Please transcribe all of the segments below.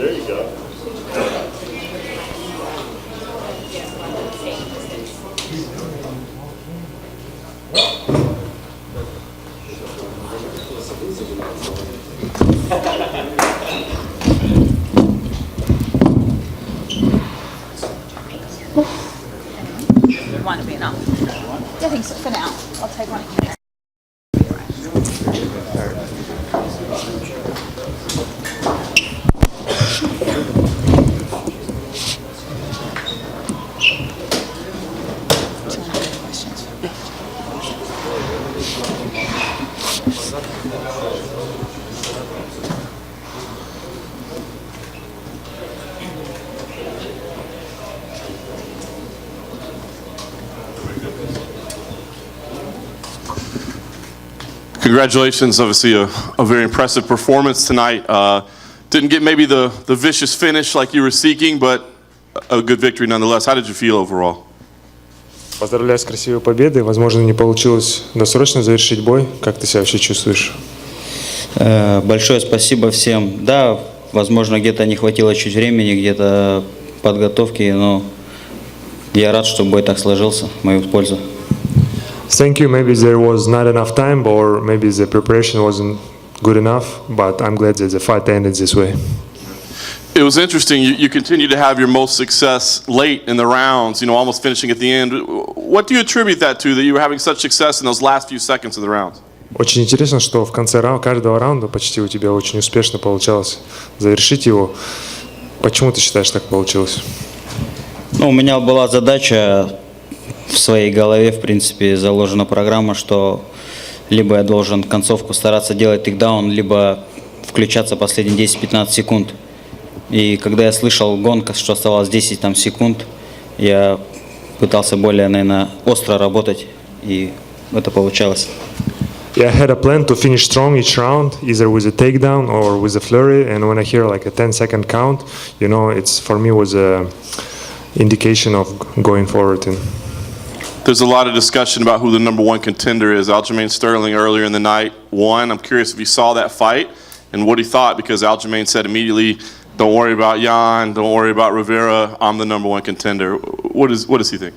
There you go. Want to be enough? Yeah, I think so. For now, I'll take one here. Congratulations, obviously a very impressive performance tonight. Didn't get maybe the vicious finish like you were seeking, but a good victory nonetheless. How did you feel overall? Поздравляю с красивой победой. Возможно, не получилось досрочно завершить бой. Как ты себя вообще чувствуешь? Большое спасибо всем. Да, возможно, где-то не хватило чуть времени, где-то подготовки, но я рад, что бой так сложился в мою пользу. Thank you. Maybe there was not enough time, or maybe the preparation wasn't good enough, but I'm glad that the fight ended this way. It was interesting. You continue to have your most success late in the rounds, almost finishing at the end. What do you attribute that to, that you were having such success in those last few seconds of the rounds? Очень интересно, что в конце каждого раунда почти у тебя очень успешно получалось завершить его. Почему ты считаешь, так получилось? У меня была задача в своей голове, в принципе, заложена программа, что либо я должен концовку стараться делать тейкдаун, либо включаться последние 10-15 секунд. И когда я слышал гонг, что оставалось 10 секунд, я пытался более, наверное, остро работать, и это получалось. Yeah, I had a plan to finish strong each round, either with a takedown or with a flurry. And when I hear like a 10-second count, it's for me was a indication of going forward. There's a lot of discussion about who the number one contender is. Aljamain Sterling earlier in the night won. I'm curious if you saw that fight and what he thought, because Aljamain said immediately, "Don't worry about Yan, don't worry about Rivera. I'm the number one contender." What does he think?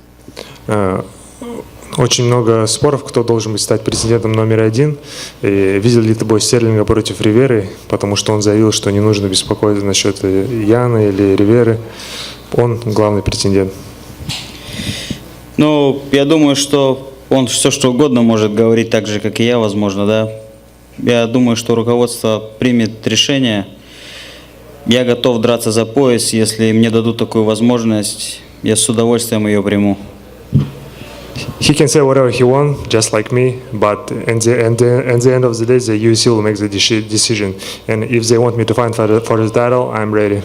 Очень много споров, кто должен быть стать претендентом номер один. И видел ли ты бой Стерлинга против Риверы? Потому что он заявил, что не нужно беспокоиться насчет Яна или Риверы. Он главный претендент. Я думаю, что он все что угодно может говорить так же, как и я, возможно, да. Я думаю, что руководство примет решение. Я готов драться за пояс, если мне дадут такую возможность, я с удовольствием ее приму. He can say whatever he wants, just like me, but at the end of the day, the UFC will make the decision. And if they want me to fight for the title, I'm ready.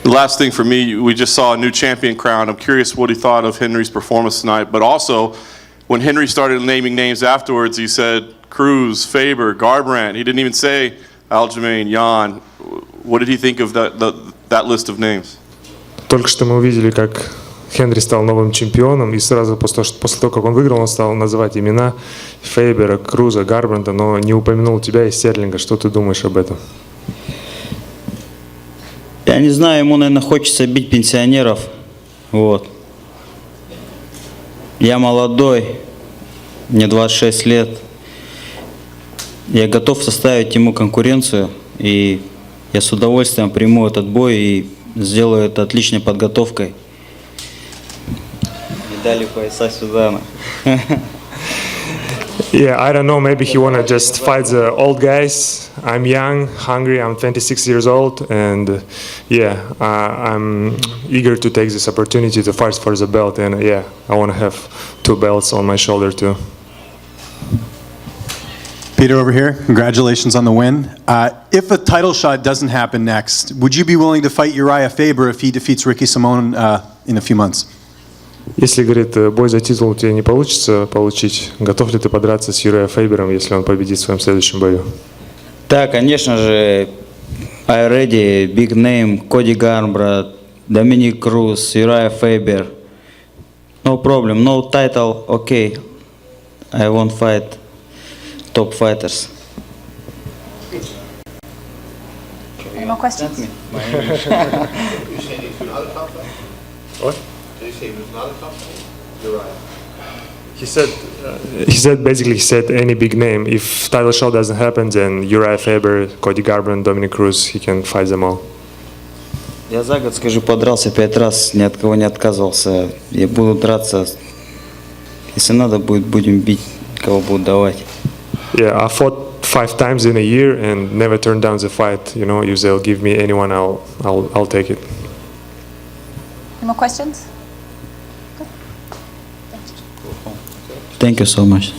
The last thing for me, we just saw a new champion crowned. I'm curious what he thought of Henry's performance tonight, but also when Henry started naming names afterwards, he said Cruz, Faber, Garbrandt. He didn't even say Aljamain, Yan. What did he think of that list of names? Только что мы увидели, как Хенри стал новым чемпионом, и сразу после того, как он выиграл, он стал называть имена Фейбера, Круза, Гарбранта, но не упомянул тебя и Стерлинга. Что ты думаешь об этом? Я не знаю, ему, наверное, хочется бить пенсионеров. Я молодой, мне 26 лет. Я готов составить ему конкуренцию, и я с удовольствием приму этот бой и сделаю это отличной подготовкой. Медали, пояса сюда. Yeah, I don't know, maybe he wanna just fight the old guys. I'm young, hungry, I'm 26 years old, and I'm eager to take this opportunity to fight for the belt, and I wanna have 2 belts on my shoulder too. Peter over here, congratulations on the win. If a title shot doesn't happen next, would you be willing to fight Uriah Faber if he defeats Ricky Simon in a few months? Если, говорит, бой за титул у тебя не получится получить, готов ли ты подраться с Юрием Фейбером, если он победит в своем следующем бою? Да, конечно же, I ready, big name, Cody Garbrandt, Dominic Cruz, Uriah Faber. No problem, no title, okay. I won't fight top fighters. Any more questions? my English. You saying he's not a top fight? What? Did he say he was not a top fight? You're right. He said any big name. If title shot doesn't happen, then Uriah Faber, Cody Garbrandt, Dominic Cruz, he can fight them all. Я за год, скажу, подрался 5 раз, ни от кого не отказывался. Я буду драться. Если надо будет, будем бить, кого будут давать. Yeah, I fought 5 times in a year and never turned down the fight. You know, if they'll give me anyone, I'll take it. Any more questions? Thank you so much.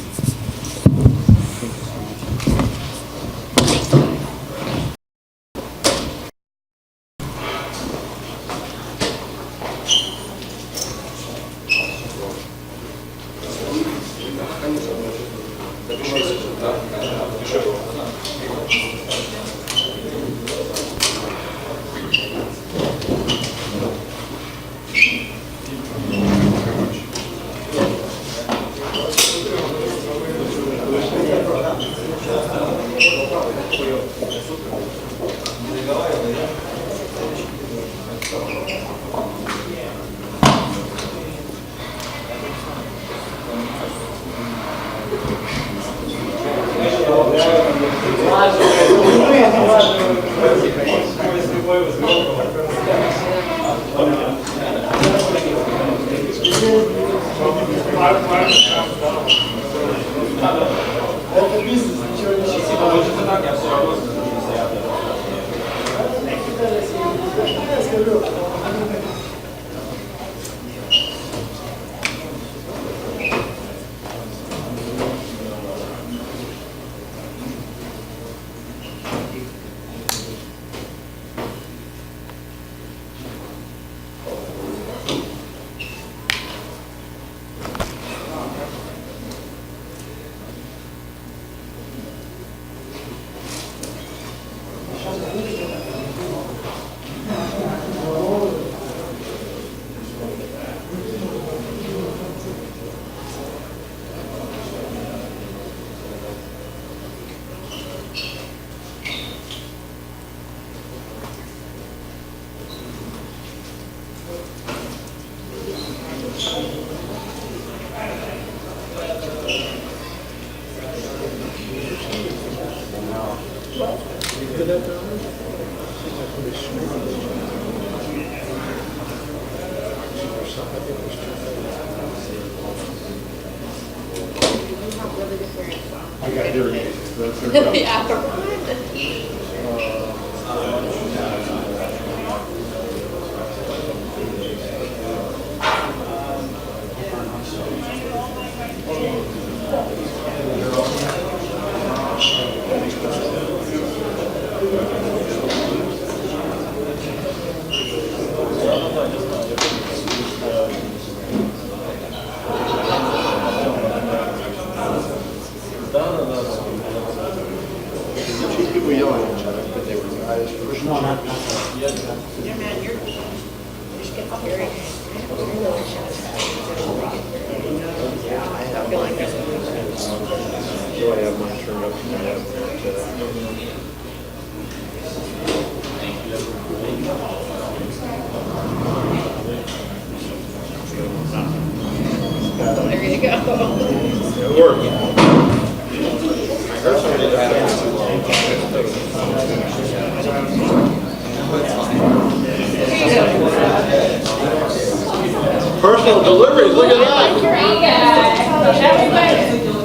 Personal deliveries, look at that.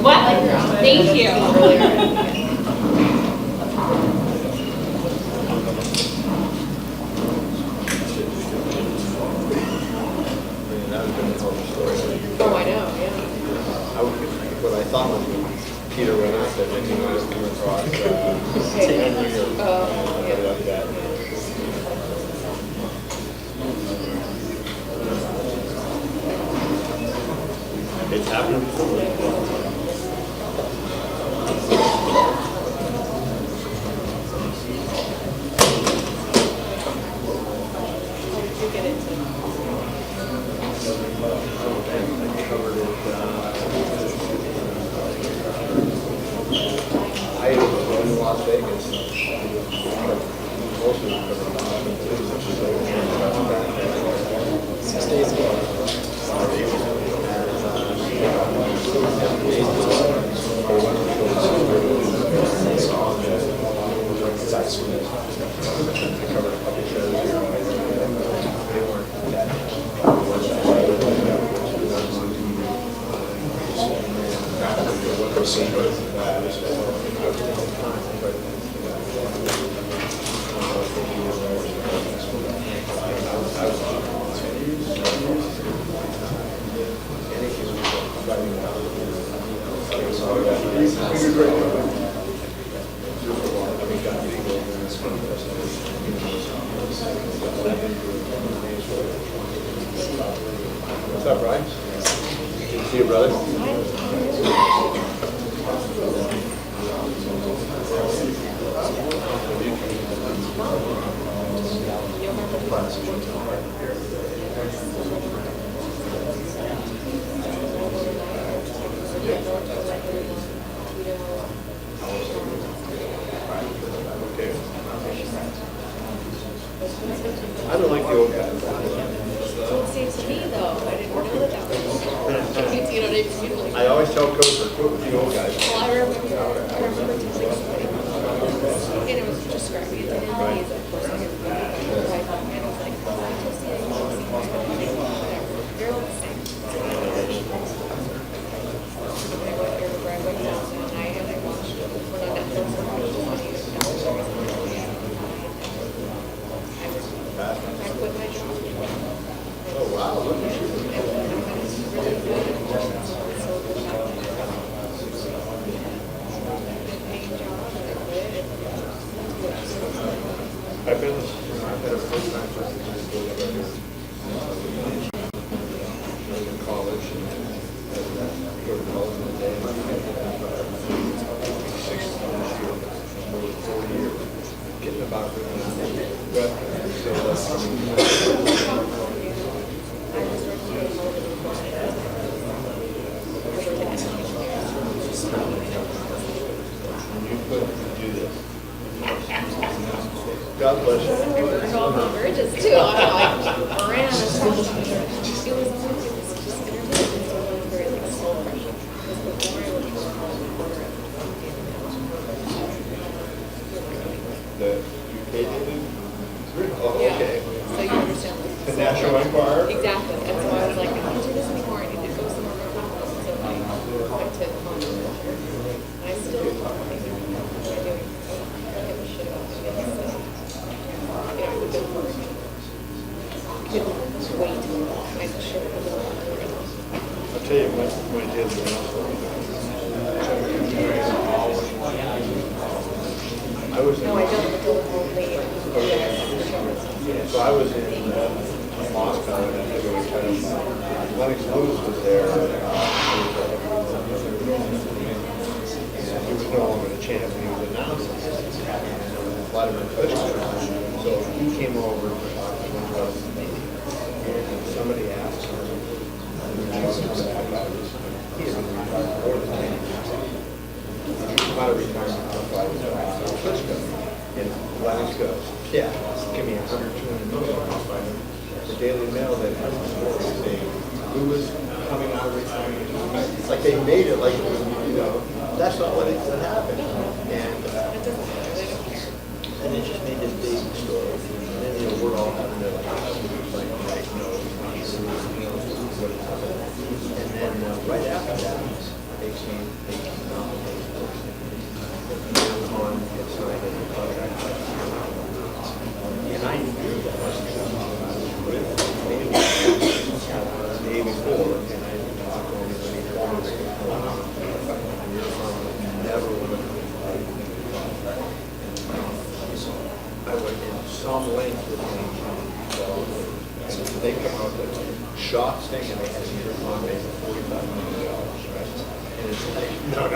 What? Thank you. Oh, I know, yeah. What I thought was when Peter went out there, maybe he might have come across Henry or somebody like that. It's happened before. I was in Las Vegas. Mostly because of What's up, Brian? Good to see you, brother. I don't like the old guys. Seems to me though, I didn't know that that was. You know, they usually. I always tell coaches, quit with the old guys. Well, I remember telling somebody, and it was describing it to him, and he's of course like everybody, and it was like, well, I just see it, you see whatever. You're all the same. And I went here where I went down one night and I watched it when I got those I quit my job. Oh, wow, look at you. I've been a first time person to just go to college and go to college in a day. And I had 6 months here, more than 4 years, getting about God bless you. We were going on bridges too. I'm like, Moran is talking. It was just intermittent. So it was very like slow pressure. Because before I would work on the border at The UK did? Oh, yeah. okay. So you understand like The National Enquirer? Exactly. And so I was like, I can't do this anymore. I need to go somewhere more comfortable. So I went to Honda. And I still love what I'm doing. I don't give a shit about it. Yeah, it's a good work. Couldn't wait. I should have been I'll tell you when it is. I was in, No, I don't. But don't hold me. so I was in Moscow and I had to go to Lennox Lewis was there. And he was no longer the champ, and he was announcing Vladimir Klitschko. So he came over to talk to him about me. And somebody asked him, he is more than 10 years. Come out of retirement for 5 years. Klitschko. And Lennox goes, yeah, give me 100, 200 million. The Daily Mail that has a story saying Lewis coming out of retirement. It's like they made it like it was, you know, that's not what happened. And it just made this big story. And then, you know, we're all having to like, right, no, what happened. And then right after that, they came nominated. On get signed in the contract. And I knew that the day before, and I talked to him when he told me never would have. I went in some length with him. And they come out with shots thing, and they had to get on me for $45 million, right? And it's like, no.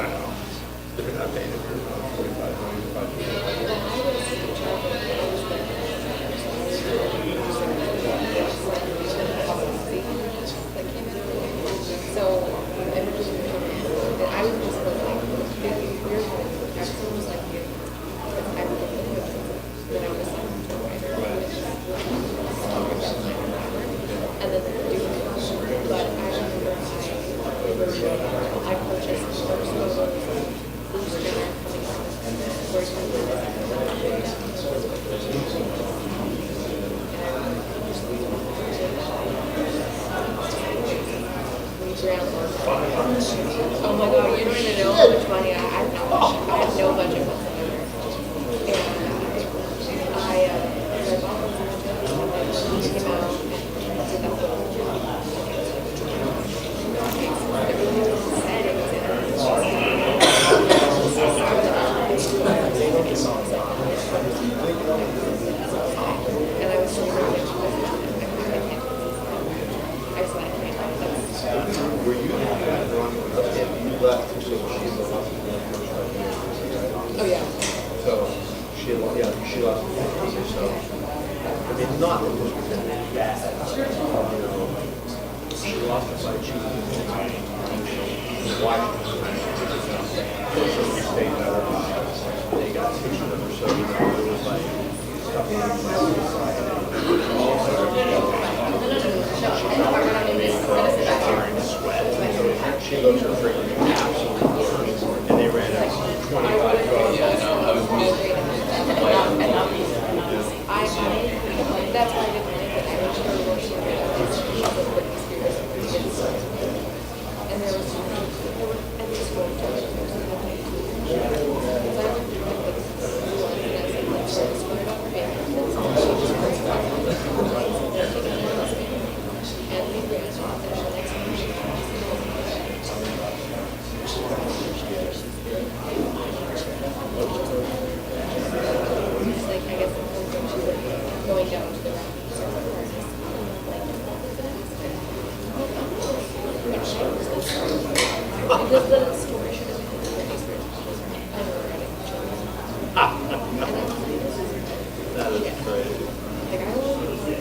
They're not paying it for $45 million. So I was just like, everyone was like, I was when I was and then but I remember I purchased the first oh my god, you don't even know how much money I have no budget whatsoever. And I bought them, came out and did the whole settings and She lost the fight. She was watching. They got 600 or so. It was like she looked her freaking absolute, and they ran out 25 yards. That's why I didn't like it. I was sure where she was Britney Spears and there was at least one time. Going down to the because the story should have been Britney Spears. That is crazy. Like I only see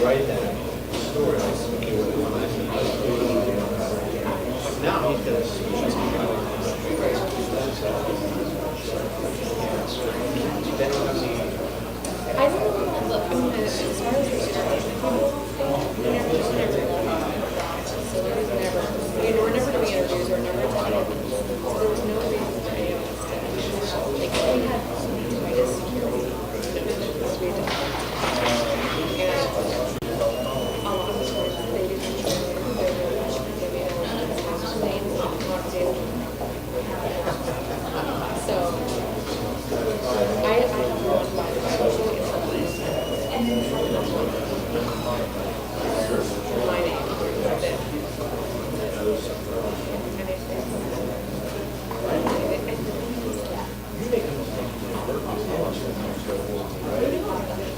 Right then, story. Now he's gonna I don't know. Look, I mean, as far as the people, we never so there was never, we're never doing interviews, we're never talking. So there was no reason for any of us to, like, we had tinnitus security. And a lot of the times they didn't show me, they were watching the video, so I have one by the Bible and then my name, that's it.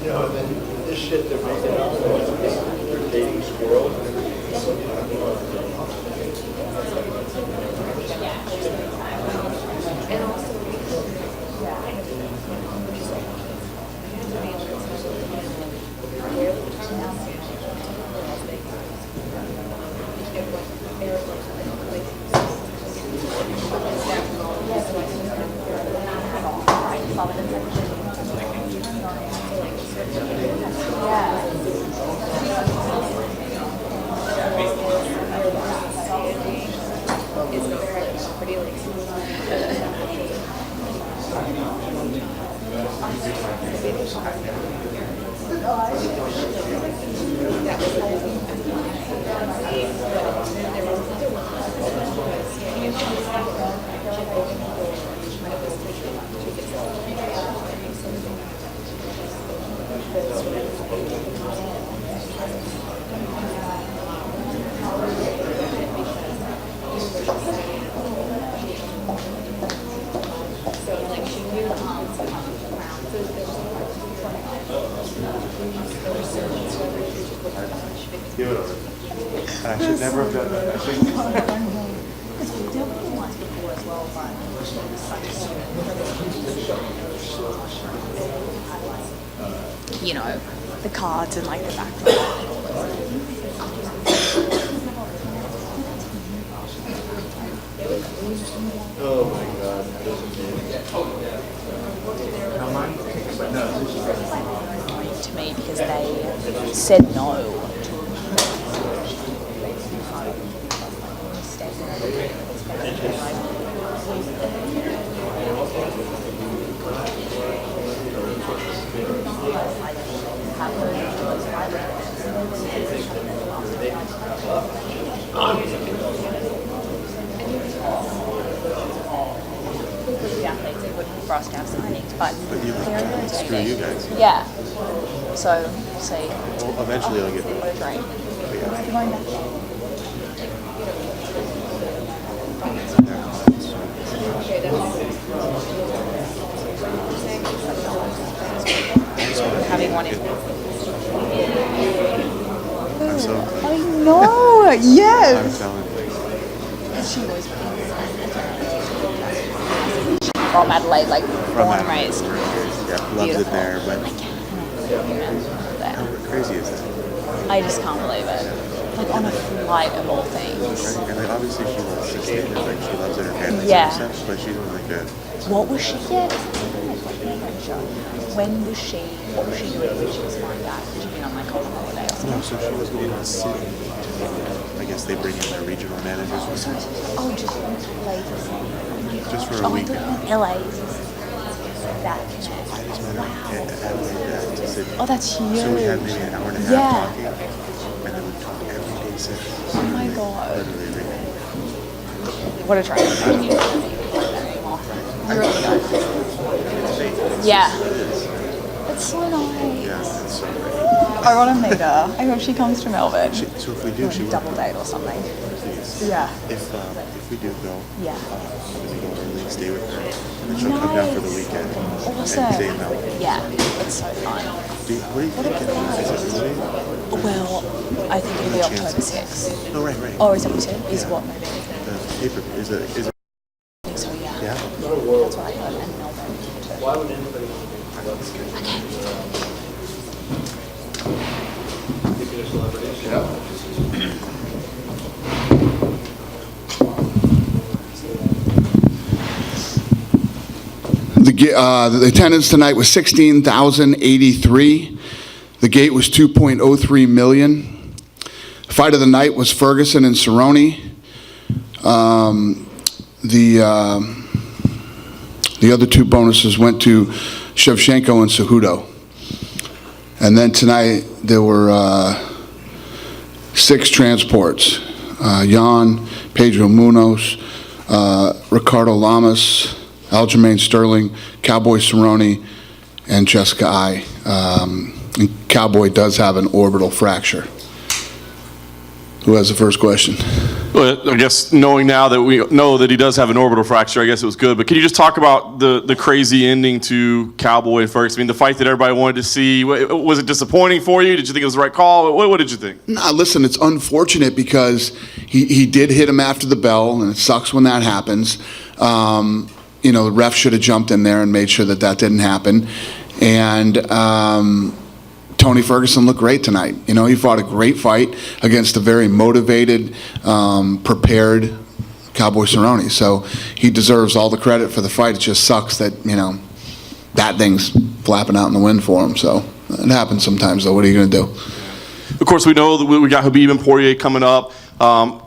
You know, and then this shit they're making up, they're dating squirrels and And also, it's not pretty like I should never have done that. I think Because we dealt with the ones before as well, but you know, the cards and like the background. oh my god, To me because they said no. The athletes, they wouldn't for us to have signings, but Screw you guys. yeah. So see. Well, eventually I'll get. What a dream. You're going back. Having one in. I know. Yes. She was from Adelaide, like born and raised. Yeah, loves it there, but how crazy is that? I just can't believe it. Like on a flight of all things. And like obviously she loves to stay there, like she loves it, her family Yeah. and stuff, but she's on like a. What was she? Yeah, when was she? What was she doing when she was flying back? Did you mean on like a holiday or something? No, so she was going to Sydney. I guess they bring in their regional managers or something. Oh, just LA. Just for a Oh, I week. thought you meant LA. That. I just met her at Adelaide to Sydney. Oh, that's huge. So we had maybe an hour and a half Yeah. talking, and then we talked every day since. Oh my god. Literally every day. What a treat. You need to be anymore. You really don't. Yeah. It's so nice. Yeah, it's so great. I want to meet her. I hope she comes to Melbourne. So if we do, she will. Double date or something. Please. Yeah. If we do go, Yeah. I'm gonna go early, stay with her, and then she'll come down for the weekend and stay in Awesome. Melbourne. Yeah, it's so fun. What do you think? Is it movie? Well, I think it'll be October 6th. Oh, right. Oh, is that what you said? Is what movie? The paper is it? I think so, yeah. Yeah. That's what I heard. And Melbourne. Why would anybody okay. The attendance tonight was 16,083. The gate was 2.03 million. Fight of the night was Ferguson and Cerrone. The other two bonuses went to Shevchenko and Cejudo. And then tonight there were 6 transports. Yan, Pedro Munoz, Ricardo Lamas, Aljamain Sterling, Cowboy Cerrone, and Jessica I. And Cowboy does have an orbital fracture. Who has the first question? Well, I guess knowing now that we know that he does have an orbital fracture, I guess it was good. But can you just talk about the crazy ending to Cowboy and Ferguson? I mean, the fight that everybody wanted to see. Was it disappointing for you? Did you think it was the right call? What did you think? Nah, listen, it's unfortunate because he did hit him after the bell, and it sucks when that happens. The ref should have jumped in there and made sure that didn't happen. And Tony Ferguson looked great tonight. He fought a great fight against a very motivated, prepared Cowboy Cerrone. So he deserves all the credit for the fight. It just sucks that, that thing's flapping out in the wind for him. So it happens sometimes, though. What are you going to do? Of course, we know that we got Khabib and Poirier coming up.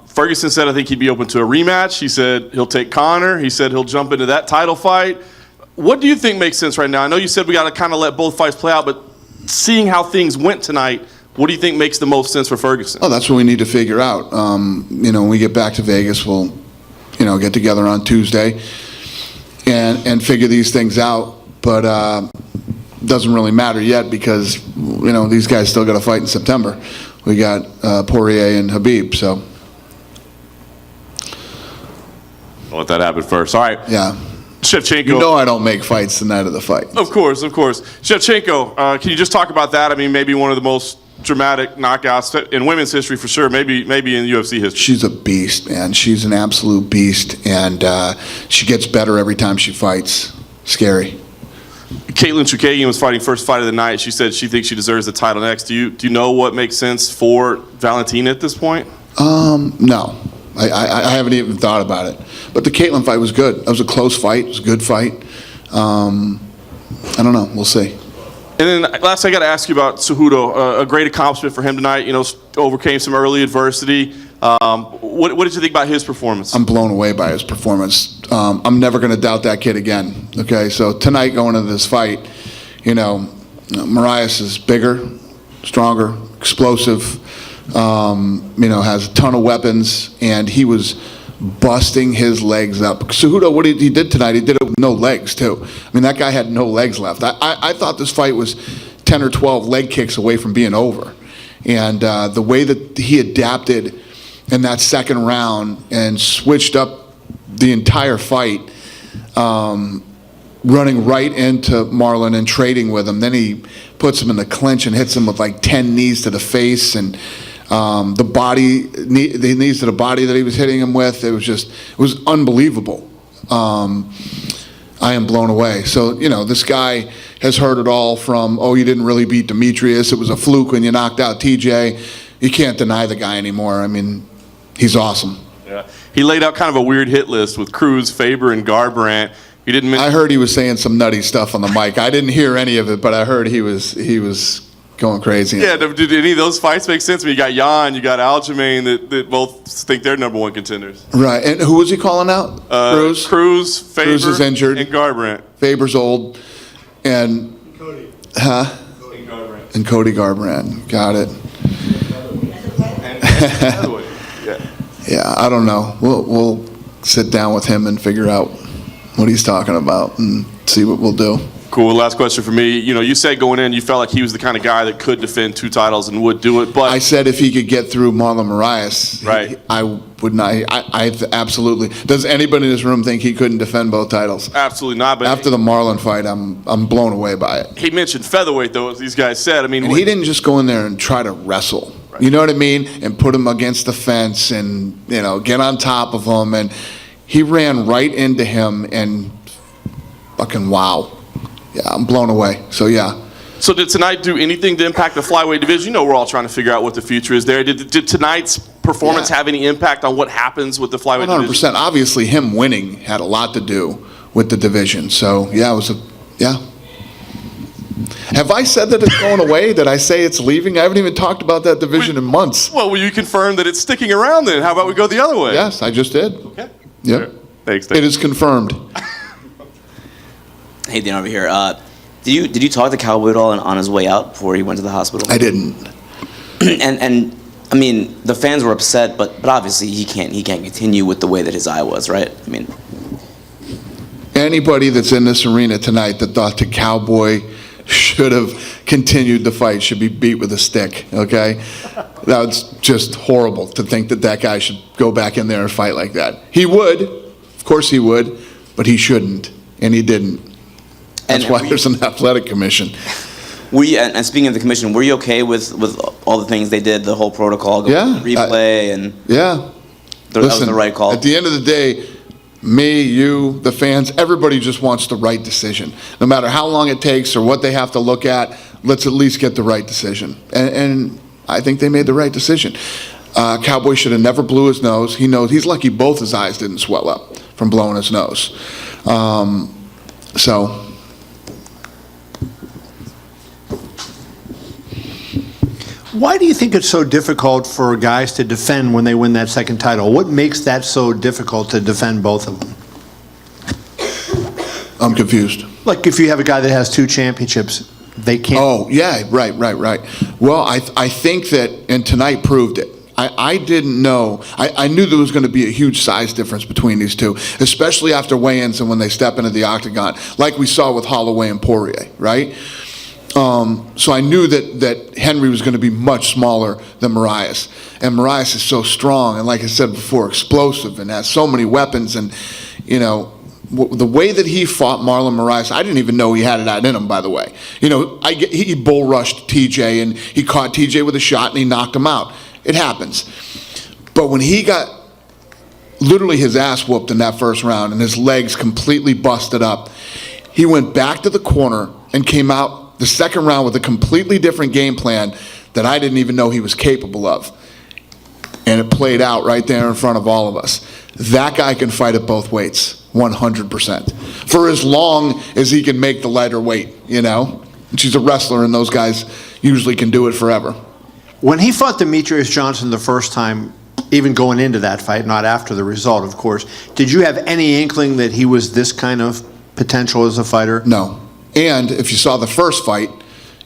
Ferguson said I think he'd be open to a rematch. He said he'll take Conor. He said he'll jump into that title fight. What do you think makes sense right now? I know you said we got to kind of let both fights play out, but seeing how things went tonight, what do you think makes the most sense for Ferguson? Oh, that's what we need to figure out. When we get back to Vegas, we'll, get together on Tuesday and figure these things out. But doesn't really matter yet because, these guys still got to fight in September. We got Poirier and Khabib, so. I'll let that happen first. All right. Yeah. Shevchenko. I don't make fights the night of the fight. Of course. Shevchenko, can you just talk about that? I mean, maybe one of the most dramatic knockouts in women's history for sure, maybe in UFC history. She's a beast, man. She's an absolute beast, and she gets better every time she fights. Scary. Caitlin Chukagian was fighting first fight of the night. She said she thinks she deserves the title next. Do you know what makes sense for Valentina at this point? No. I haven't even thought about it. But the Caitlin fight was good. That was a close fight. It was a good fight. I don't know. We'll see. And then last, I got to ask you about Cejudo. A great accomplishment for him tonight. Overcame some early adversity. What did you think about his performance? I'm blown away by his performance. I'm never going to doubt that kid again. Okay, so tonight going into this fight, Morars is bigger, stronger, explosive. Has a ton of weapons, and he was busting his legs up. Cejudo, what he did tonight, he did it with no legs too. I mean, that guy had no legs left. I thought this fight was 10 or 12 leg kicks away from being over. And the way that he adapted in that second round and switched up the entire fight, running right into Marlon and trading with him. Then he puts him in the clinch and hits him with like 10 knees to the face, and the knees to the body that he was hitting him with. It was unbelievable. I am blown away. So, this guy has heard it all from, oh, you didn't really beat Demetrius. It was a fluke when you knocked out TJ. You can't deny the guy anymore. I mean, he's awesome. Yeah. He laid out kind of a weird hit list with Cruz, Faber, and Garbrandt. He didn't mention. I heard he was saying some nutty stuff on the mic. I didn't hear any of it, but I heard he was going crazy. Yeah, did any of those fights make sense? I mean, you got Yan, you got Aljamain that both think they're number one contenders. Right, and who was he calling out? Cruz? Cruz, Faber, Cruz is injured. and Garbrandt. Faber's old. And Cody. Huh? Cody Garbrandt. And Cody Garbrandt. Got it. Yeah. Yeah, I don't know. We'll sit down with him and figure out what he's talking about and see what we'll do. Cool. Last question for me. You said going in, you felt like he was the kind of guy that could defend 2 titles and would do it. But I said if he could get through Marlon Morars, right. I would not. I absolutely. Does anybody in this room think he couldn't defend both titles? Absolutely not. But After the Marlon fight, I'm blown away by it. He mentioned featherweight, though, as these guys said. I mean, And he didn't just go in there and try to wrestle. Right. You know what I mean? And put him against the fence and get on top of him. And he ran right into him and fucking wow. Yeah, I'm blown away. So, yeah. So did tonight do anything to impact the flyweight division? We're all trying to figure out what the future is there. Did tonight's performance have any impact on what happens with the flyweight 100%. division? Obviously, him winning had a lot to do with the division. So, yeah, it was yeah. Have I said that it's going away? Did I say it's leaving? I haven't even talked about that division in months. Well, will you confirm that it's sticking around then? How about we go the other way? Yes, I just did. Okay. Yep. Thanks. It is confirmed. Hey, Dan, over here. Did you talk to Cowboy at all on his way out before he went to the hospital? I didn't. and I mean, the fans were upset, but obviously he can't continue with the way that his eye was, right? I mean, Anybody that's in this arena tonight that thought the Cowboy should have continued the fight should be beat with a stick, okay? That's just horrible to think that guy should go back in there and fight like that. He would. Of course he would. But he shouldn't. And he didn't. That's why there's an athletic commission. And speaking of the commission, were you okay with all the things they did, the whole protocol, replay, and yeah, that was the right call? At the end of the day, me, you, the fans, everybody just wants the right decision. No matter how long it takes or what they have to look at, let's at least get the right decision. And I think they made the right decision. Cowboy should have never blew his nose. He knows he's lucky both his eyes didn't swell up from blowing his nose. So. Why do you think it's so difficult for guys to defend when they win that second title? What makes that so difficult to defend both of them? I'm confused. Like if you have a guy that has 2 championships, they can't. Oh, yeah, right. Well, I think that, and tonight proved it. I didn't know. I knew there was going to be a huge size difference between these two, especially after weigh-ins and when they step into the octagon, like we saw with Holloway and Poirier, right? So I knew that Henry was going to be much smaller than Morars. And Morars is so strong and, like I said before, explosive and has so many weapons. And, the way that he fought Marlon Morars, I didn't even know he had it out in him, by the way. He bull rushed TJ and he caught TJ with a shot and he knocked him out. It happens. But when he got literally his ass whooped in that first round and his legs completely busted up, he went back to the corner and came out the second round with a completely different game plan that I didn't even know he was capable of. And it played out right there in front of all of us. That guy can fight at both weights, 100%. For as long as he can make the lighter weight, And she's a wrestler, and those guys usually can do it forever. When he fought Demetrius Johnson the first time, even going into that fight, not after the result, of course, did you have any inkling that he was this kind of potential as a fighter? No. And if you saw the first fight,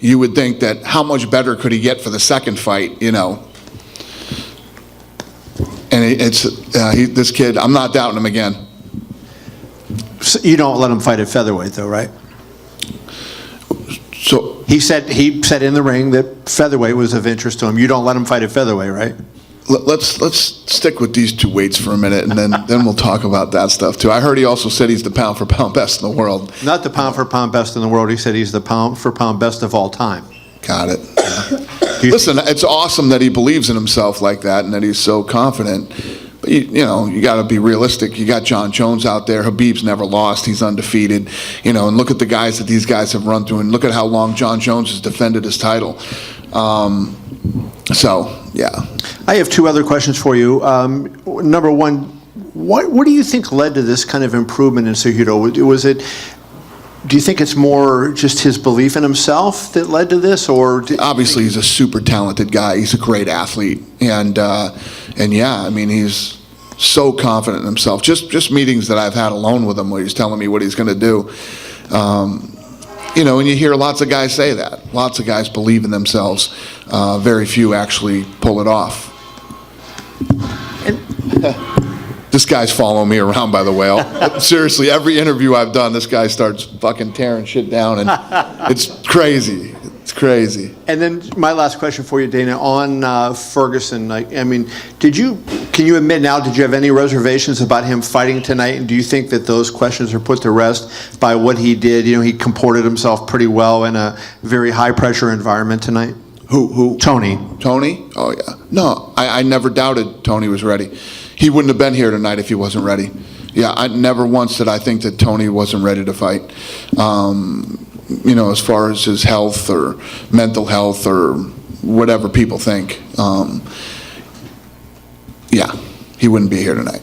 you would think that how much better could he get for the second fight, And this kid, I'm not doubting him again. So you don't let him fight at featherweight, though, right? So He said in the ring that featherweight was of interest to him. You don't let him fight at featherweight, right? Let's stick with these two weights for a minute, and then we'll talk about that stuff too. I heard he also said he's the pound for pound best in the world. Not the pound for pound best in the world. He said he's the pound for pound best of all time. Got it. Yeah. Listen, it's awesome that he believes in himself like that and that he's so confident. But you got to be realistic. You got John Jones out there. Habib's never lost. He's undefeated. And look at the guys that these guys have run through, and look at how long John Jones has defended his title. So, yeah. I have two other questions for you. Number one, what do you think led to this kind of improvement in Cejudo? Do you think it's more just his belief in himself that led to this, or obviously he's a super talented guy. He's a great athlete, and yeah, I mean he's so confident in himself. Just meetings that I've had alone with him where he's telling me what he's going to do. And you hear lots of guys say that. Lots of guys believe in themselves. Very few actually pull it off. This guy's following me around, by the way. Seriously, every interview I've done, this guy starts fucking tearing shit down, and it's crazy. It's crazy. And then my last question for you, Dana, on Ferguson. Can you admit now, did you have any reservations about him fighting tonight? And do you think that those questions are put to rest by what he did? He comported himself pretty well in a very high pressure environment tonight. Who? Tony. Tony? Oh, yeah. No, I never doubted Tony was ready. He wouldn't have been here tonight if he wasn't ready. Yeah, I never once did I think that Tony wasn't ready to fight. As far as his health or mental health or whatever people think. Yeah, he wouldn't be here tonight.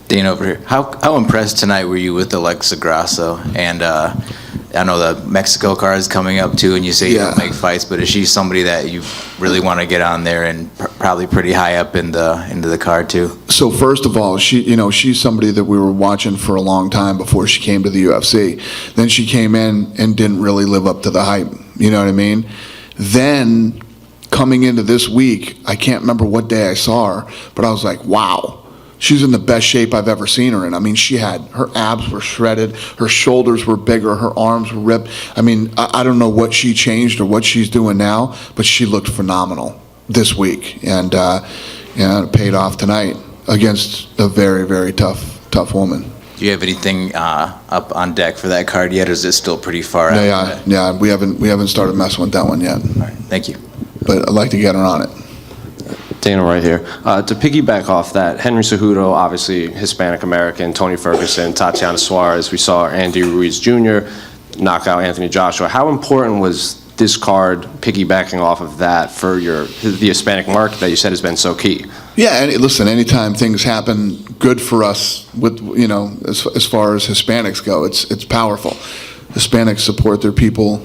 Dana over here. How impressed tonight were you with Alexa Grasso? And I know the Mexico card is coming up too, and you say you don't make fights, but is she somebody that you really want to get on there and probably pretty high up into the card too? So first of all, she's somebody that we were watching for a long time before she came to the UFC. Then she came in and didn't really live up to the hype. You know what I mean? Then coming into this week, I can't remember what day I saw her, but I was like, wow. She's in the best shape I've ever seen her in. I mean, her abs were shredded, her shoulders were bigger, her arms were ripped. I mean, I don't know what she changed or what she's doing now, but she looked phenomenal this week, and it paid off tonight against a very, very tough woman. Do you have anything up on deck for that card yet, or is it still pretty far out? Yeah, we haven't started messing with that one yet. All right, thank you. But I'd like to get her on it. Dana right here. To piggyback off that, Henry Cejudo, obviously Hispanic American, Tony Ferguson, Tatiana Suarez, we saw Andy Ruiz Jr. knock out Anthony Joshua. How important was this card piggybacking off of that for the Hispanic market that you said has been so key? Yeah, and listen, anytime things happen good for us with, as far as Hispanics go, it's powerful. Hispanics support their people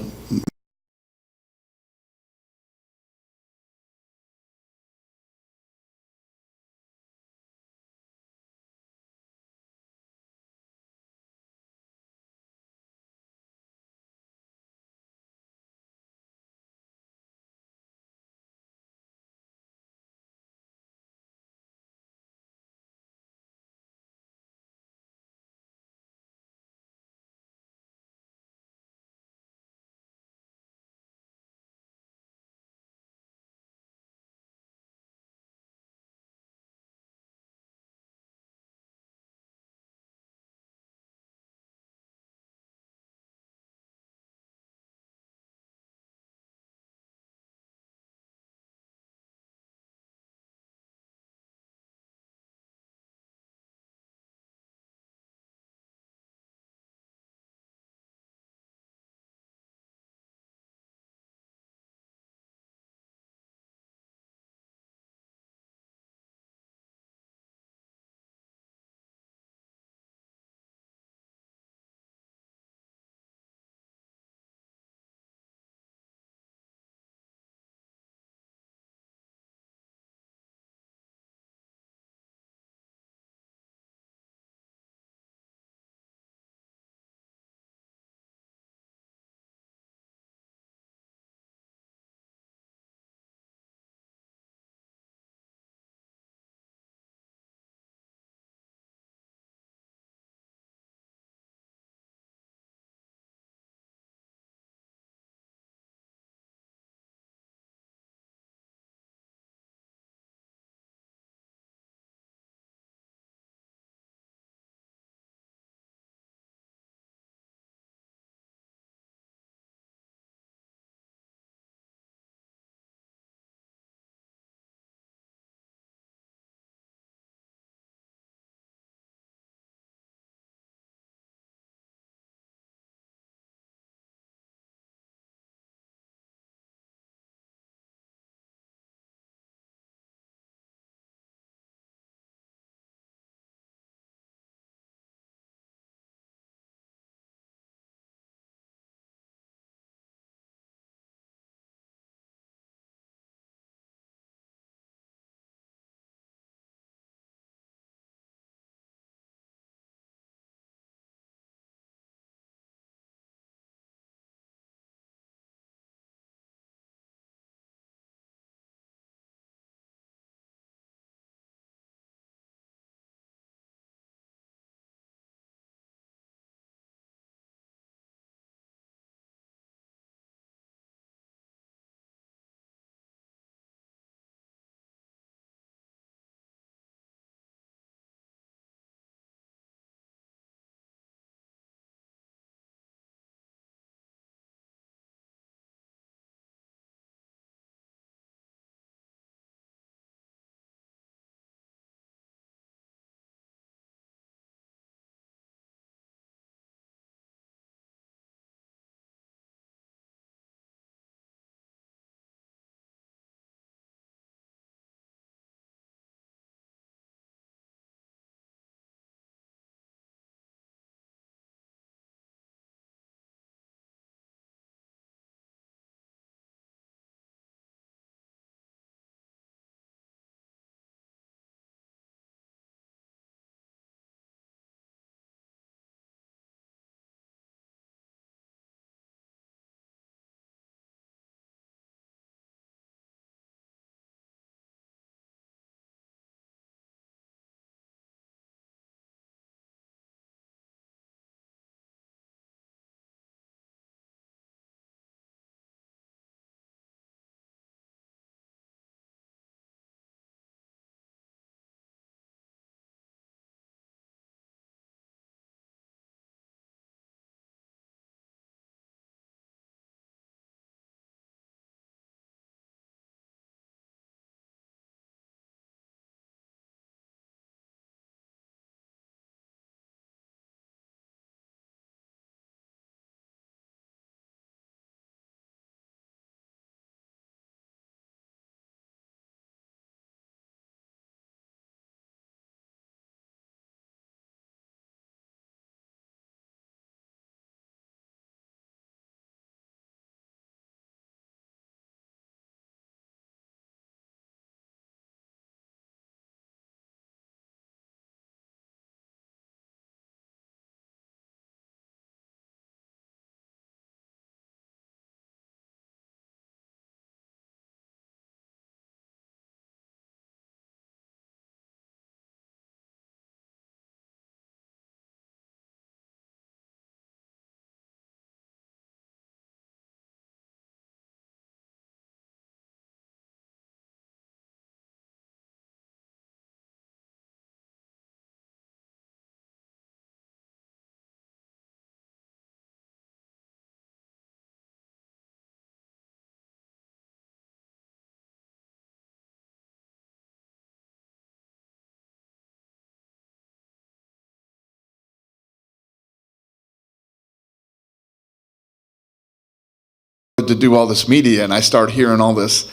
to do all this media, and I start hearing all this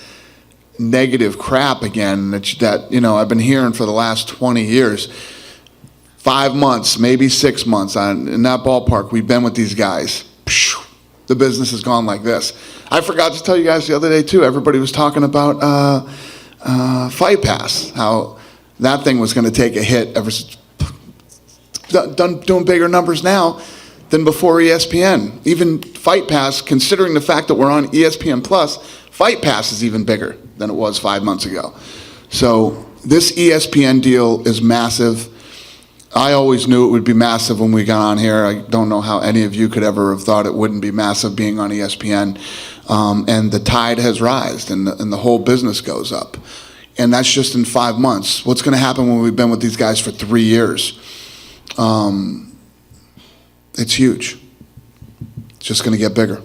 negative crap again that I've been hearing for the last 20 years. 5 months, maybe 6 months in that ballpark, we've been with these guys. The business has gone like this. I forgot to tell you guys the other day too, everybody was talking about Fight Pass, how that thing was going to take a hit ever since, doing bigger numbers now than before ESPN. Even Fight Pass, considering the fact that we're on ESPN Plus, Fight Pass is even bigger than it was 5 months ago. So this ESPN deal is massive. I always knew it would be massive when we got on here. I don't know how any of you could ever have thought it wouldn't be massive being on ESPN. And the tide has risen, and the whole business goes up. And that's just in 5 months. What's going to happen when we've been with these guys for 3 years? It's huge. It's just going to get bigger.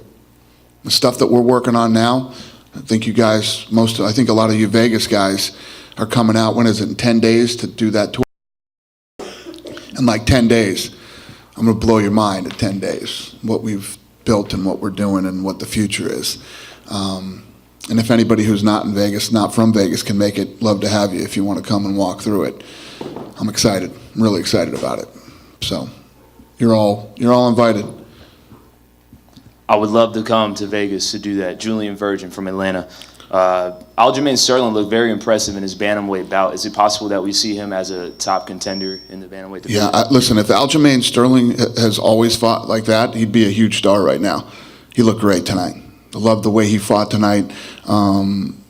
The stuff that we're working on now, I think you guys, I think a lot of you Vegas guys are coming out, when is it, in 10 days to do that tour? In like 10 days, I'm going to blow your mind in 10 days, what we've built and what we're doing and what the future is. And if anybody who's not in Vegas, not from Vegas, can make it, love to have you if you want to come and walk through it. I'm excited. I'm really excited about it. So you're all invited. I would love to come to Vegas to do that. Julian Virgin from Atlanta. Aljamain Sterling looked very impressive in his bantamweight bout. Is it possible that we see him as a top contender in the bantamweight division? Yeah, listen, if Aljamain Sterling has always fought like that, he'd be a huge star right now. He looked great tonight. I love the way he fought tonight.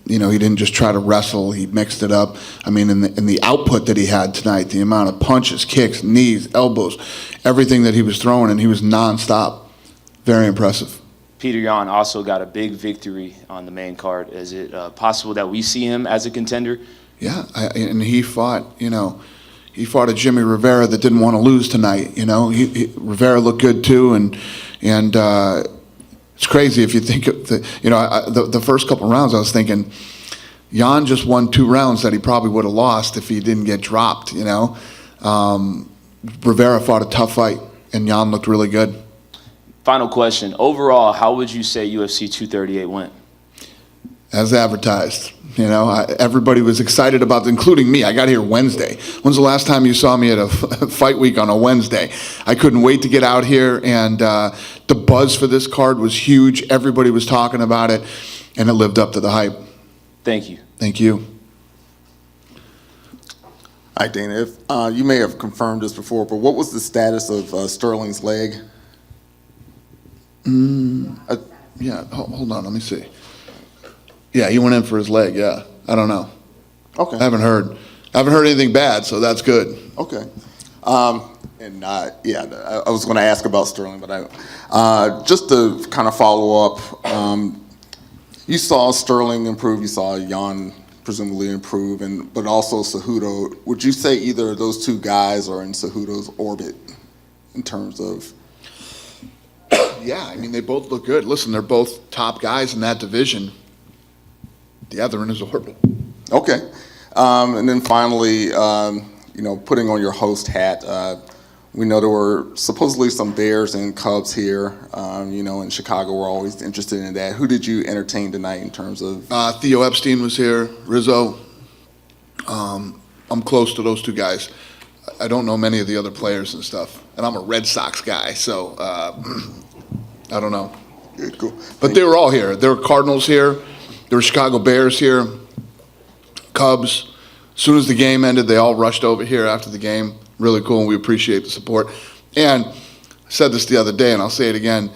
He didn't just try to wrestle. He mixed it up. I mean, in the output that he had tonight, the amount of punches, kicks, knees, elbows, everything that he was throwing, and he was nonstop. Very impressive. Petr Yan also got a big victory on the main card. Is it possible that we see him as a contender? Yeah, and he fought a Jimmy Rivera that didn't want to lose tonight. Rivera looked good too, and it's crazy if you think of the first couple rounds. I was thinking, Yan just won 2 rounds that he probably would have lost if he didn't get dropped. Rivera fought a tough fight, and Yan looked really good. Final question. Overall, how would you say UFC 238 went? As advertised. Everybody was excited about it, including me. I got here Wednesday. When's the last time you saw me at a fight week on a Wednesday? I couldn't wait to get out here, and the buzz for this card was huge. Everybody was talking about it, and it lived up to the hype. Thank you. Thank you. Hi, Dana. If, you may have confirmed this before, but what was the status of Sterling's leg? Yeah, hold on, let me see. Yeah, he went in for his leg, yeah. I don't know. Okay. I haven't heard anything bad, so that's good. Okay. I was going to ask about Sterling, but just to kind of follow up, you saw Sterling improve, you saw Yan presumably improve, but also Cejudo. Would you say either of those two guys are in Cejudo's orbit in terms of? Yeah, I mean, they both look good. Listen, they're both top guys in that division. Yeah, they're in his orbit. Okay. And then finally, putting on your host hat, we know there were supposedly some Bears and Cubs here. In Chicago, we're always interested in that. Who did you entertain tonight in terms of? Theo Epstein was here, Rizzo. I'm close to those two guys. I don't know many of the other players and stuff. And I'm a Red Sox guy, so I don't know. Good, cool. But they were all here. There were Cardinals here. There were Chicago Bears here. Cubs. As soon as the game ended, they all rushed over here after the game. Really cool, and we appreciate the support. And I said this the other day, and I'll say it again.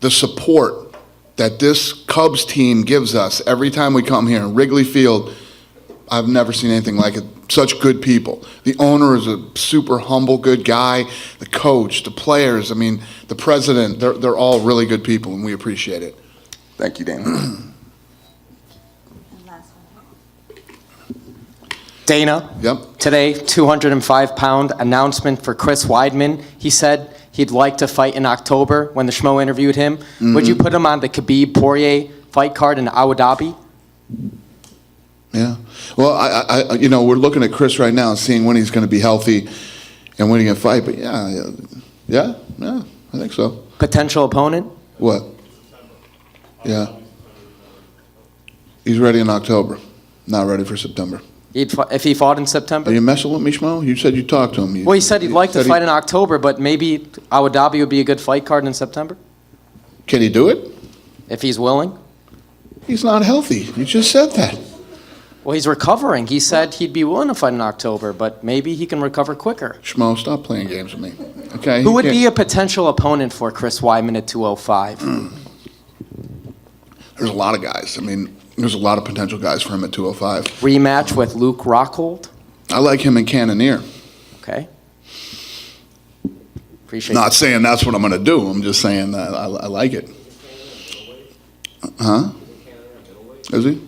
The support that this Cubs team gives us every time we come here in Wrigley Field, I've never seen anything like it. Such good people. The owner is a super humble, good guy. The coach, the players, I mean, the president, they're all really good people, and we appreciate it. Thank you, Dana. Dana, yep. Today, 205-pound announcement for Chris Weidman. He said he'd like to fight in October when the Schmo interviewed him. Mm-hmm. Would you put him on the Khabib-Poirier fight card in Abu Dhabi? Yeah. Well, I we're looking at Chris right now and seeing when he's going to be healthy and when he can fight. But yeah, I think so. Potential opponent? What? Yeah. He's ready in October, not ready for September. If he fought in September? Are you messing with me, Schmo? You said you talked to him. Well, he said he'd like to said fight in October, but maybe Abu Dhabi would be a good fight card in September, Can he do it? if he's willing. He's not healthy. You just said that. Well, he's recovering. He said he'd be willing to fight in October, but maybe he can recover quicker. Schmo, stop playing games with me. Okay? Who would be a potential opponent for Chris Weidman at 205? There's a lot of guys. I mean, there's a lot of potential guys for him at 205. Rematch with Luke Rockhold? I like him in Cannonier. Okay. Appreciate Not saying that's what I'm going to do. I'm just saying that I like it. Huh? Is he?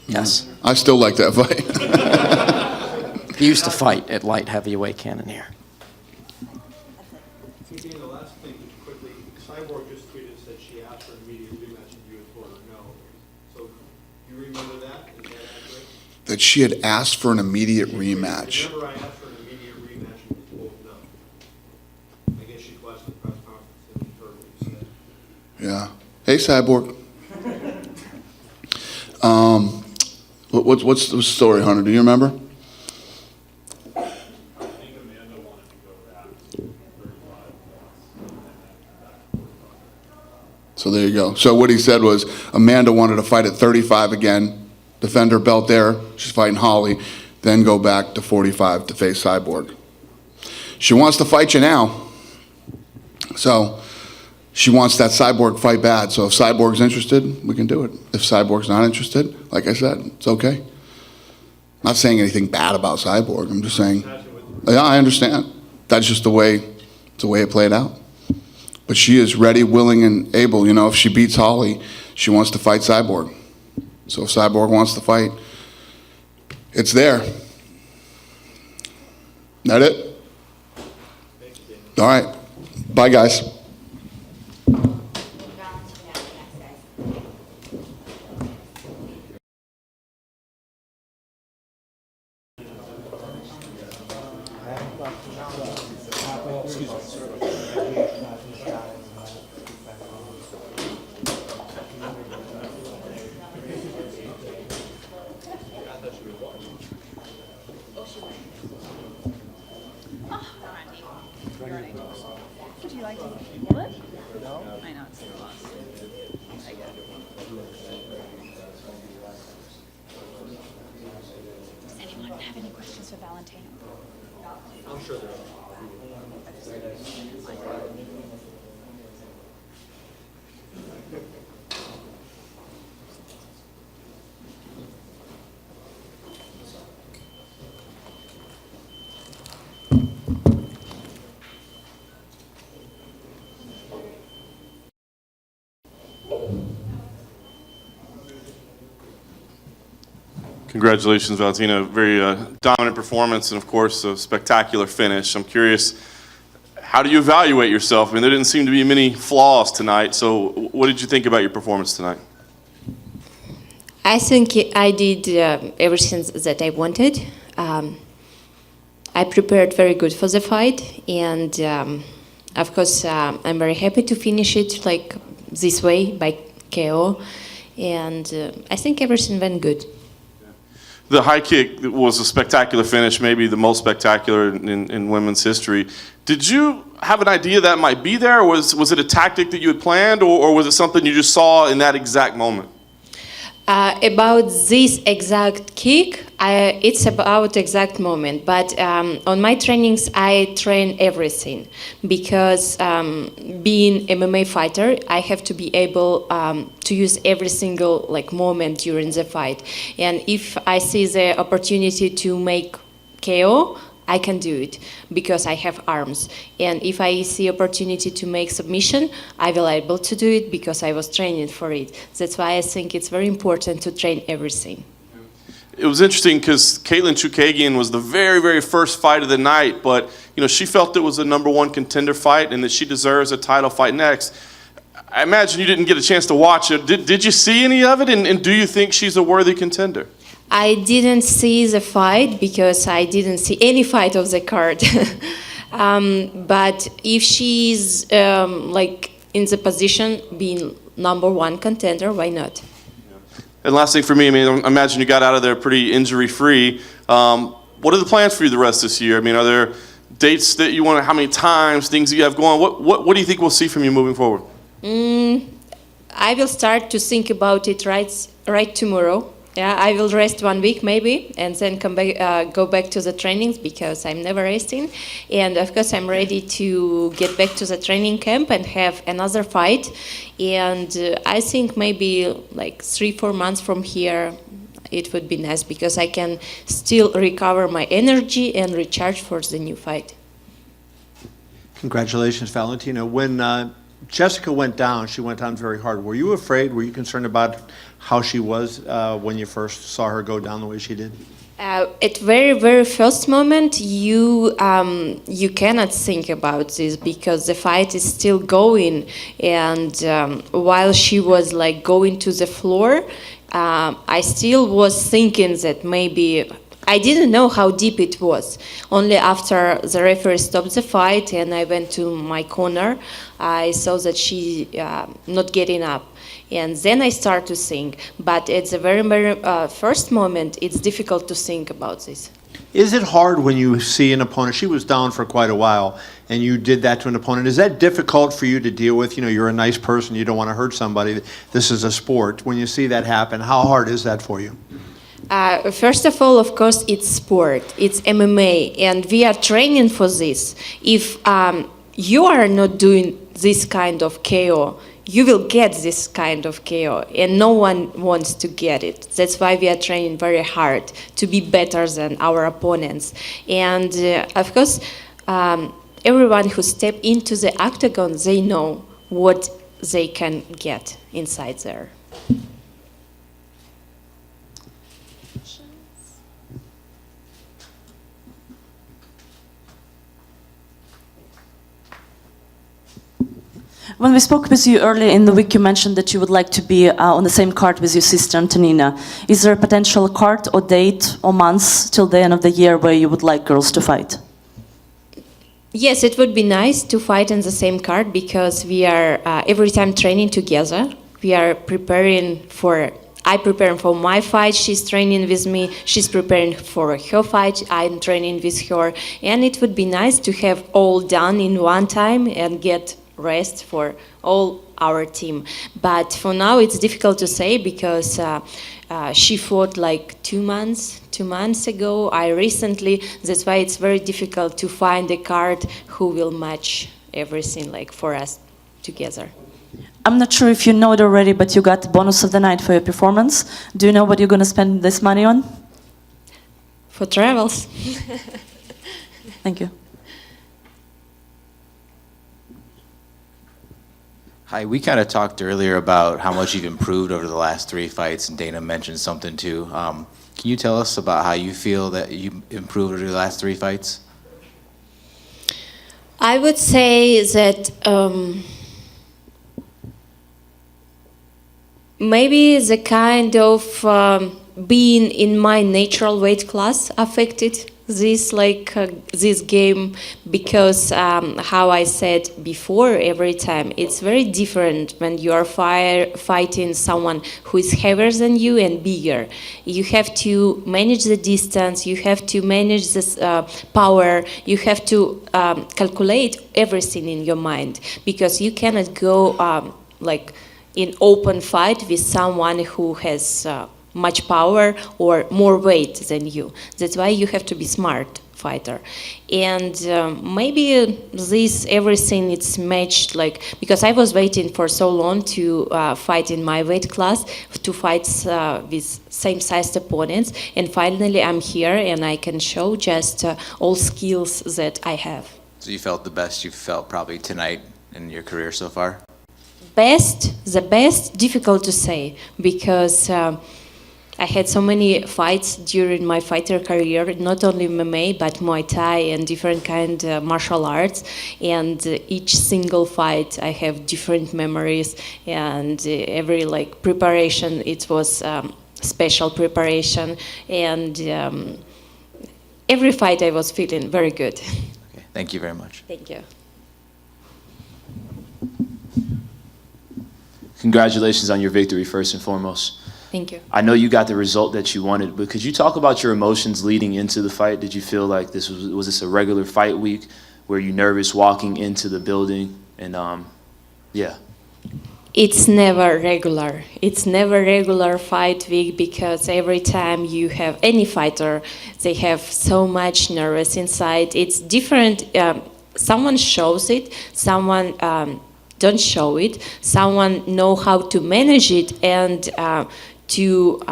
Yes. I still like that fight. He used to fight at light heavyweight Cannonier. The last thing, quickly, Cyborg just tweeted, said she asked for an immediate rematch and you had told her no. So, you remember that? Is that accurate? That she had asked for an immediate rematch. Remember I asked for an immediate rematch and you told no. I guess she flashed the press conference and heard what you said. Yeah. Hey, Cyborg. What's the story, Hunter? Do you remember? So there you go. So what he said was Amanda wanted to fight at 35 again, defend her belt there. She's fighting Holly, then go back to 45 to face Cyborg. She wants to fight you now. So she wants that Cyborg fight bad. So if Cyborg's interested, we can do it. If Cyborg's not interested, like I said, it's okay. I'm not saying anything bad about Cyborg. I'm just saying, yeah, I understand. That's just the way it played out. But she is ready, willing, and able. You know, if she beats Holly, she wants to fight Cyborg. So if Cyborg wants to fight, it's there. That it? All right. Bye, guys. Would you like to pull it? No. I know it's so lost. I get it. Does anyone have any questions for Valentina? I'm sure there are. Congratulations, Valentina. Very dominant performance and, of course, a spectacular finish. I'm curious, how do you evaluate yourself? I mean, there didn't seem to be many flaws tonight. So what did you think about your performance tonight? I think I did everything that I wanted. I prepared very good for the fight. And, of course, I'm very happy to finish it like this way by KO. And I think everything went good. The high kick was a spectacular finish, maybe the most spectacular in women's history. Did you have an idea that might be there? Was it a tactic that you had planned, or was it something you just saw in that exact moment? About this exact kick, it's about exact moment. But on my trainings, I train everything because being MMA fighter, I have to be able to use every single moment during the fight. And if I see the opportunity to make KO, I can do it because I have arms. And if I see opportunity to make submission, I will be able to do it because I was training for it. That's why I think it's very important to train everything. It was interesting because Caitlin Chukagian was the very, very first fight of the night, but she felt it was a #1 contender fight and that she deserves a title fight next. I imagine you didn't get a chance to watch it. Did you see any of it, and do you think she's a worthy contender? I didn't see the fight because I didn't see any fight of the card. But if she's in the position being number one contender, why not? And last thing for me, I mean, I imagine you got out of there pretty injury-free. What are the plans for you the rest of this year? I mean, are there dates that you want to, how many times, things that you have going? What do you think we'll see from you moving forward? I will start to think about it right tomorrow. Yeah, I will rest 1 week maybe, and then come back, go back to the trainings because I'm never resting. And of course, I'm ready to get back to the training camp and have another fight. And I think maybe like 3-4 months from here, it would be nice because I can still recover my energy and recharge for the new fight. Congratulations, Valentina. When Jessica went down, she went down very hard. Were you afraid? Were you concerned about how she was when you first saw her go down the way she did? At very first moment, you cannot think about this because the fight is still going, and while she was like going to the floor, I still was thinking that maybe I didn't know how deep it was. Only after the referee stopped the fight and I went to my corner, I saw that she not getting up. And then I start to think. But at the very first moment, it's difficult to think about this. Is it hard when you see an opponent? She was down for quite a while, and you did that to an opponent. Is that difficult for you to deal with? You know, you're a nice person. You don't want to hurt somebody. This is a sport. When you see that happen, how hard is that for you? First of all, of course, it's sport. It's MMA, and we are training for this. If you are not doing this kind of KO, you will get this kind of KO, and no one wants to get it. That's why we are training very hard to be better than our opponents. And of course, everyone who step into the octagon, they know what they can get inside there. When we spoke with you earlier in the week, you mentioned that you would like to be on the same card with your sister Antonina. Is there a potential card or date or months till the end of the year where you would like girls to fight? Yes, it would be nice to fight in the same card because we are every time training together. We are preparing for. I prepare for my fight. She's training with me. She's preparing for her fight. I'm training with her, and it would be nice to have all done in one time and get rest for all our team. But for now it's difficult to say because she fought like 2 months ago. I recently, that's why it's very difficult to find a card who will match everything like for us together. I'm not sure if you know it already, but you got bonus of the night for your performance. Do you know what you're going to spend this money on? For travels. Thank you. Hi, we kind of talked earlier about how much you've improved over the last 3 fights, and Dana mentioned something too. Can you tell us about how you feel that you improved over the last 3 fights? I would say that maybe the kind of being in my natural weight class affected this this game because how I said before, every time it's very different when you are fighting someone who is heavier than you and bigger. You have to manage the distance, you have to manage this power, you have to calculate everything in your mind because you cannot go like in open fight with someone who has much power or more weight than you. That's why you have to be smart fighter. And maybe this everything it's matched like because I was waiting for so long to fight in my weight class, to fight with same sized opponents, and finally I'm here and I can show just all skills that I have. So you felt the best you've felt probably tonight in your career so far? The best, difficult to say because I had so many fights during my fighter career, not only MMA, but Muay Thai and different kind of martial arts. And each single fight, I have different memories. And every like preparation, it was special preparation. And every fight, I was feeling very good. Okay, thank you very much. Thank you. Congratulations on your victory, first and foremost. Thank you. I know you got the result that you wanted, but could you talk about your emotions leading into the fight? Did you feel like was this a regular fight week? Were you nervous walking into the building? And yeah. It's never regular. It's never regular fight week because every time you have any fighter, they have so much nervous inside. It's different. Someone shows it, someone don't show it. Someone know how to manage it and to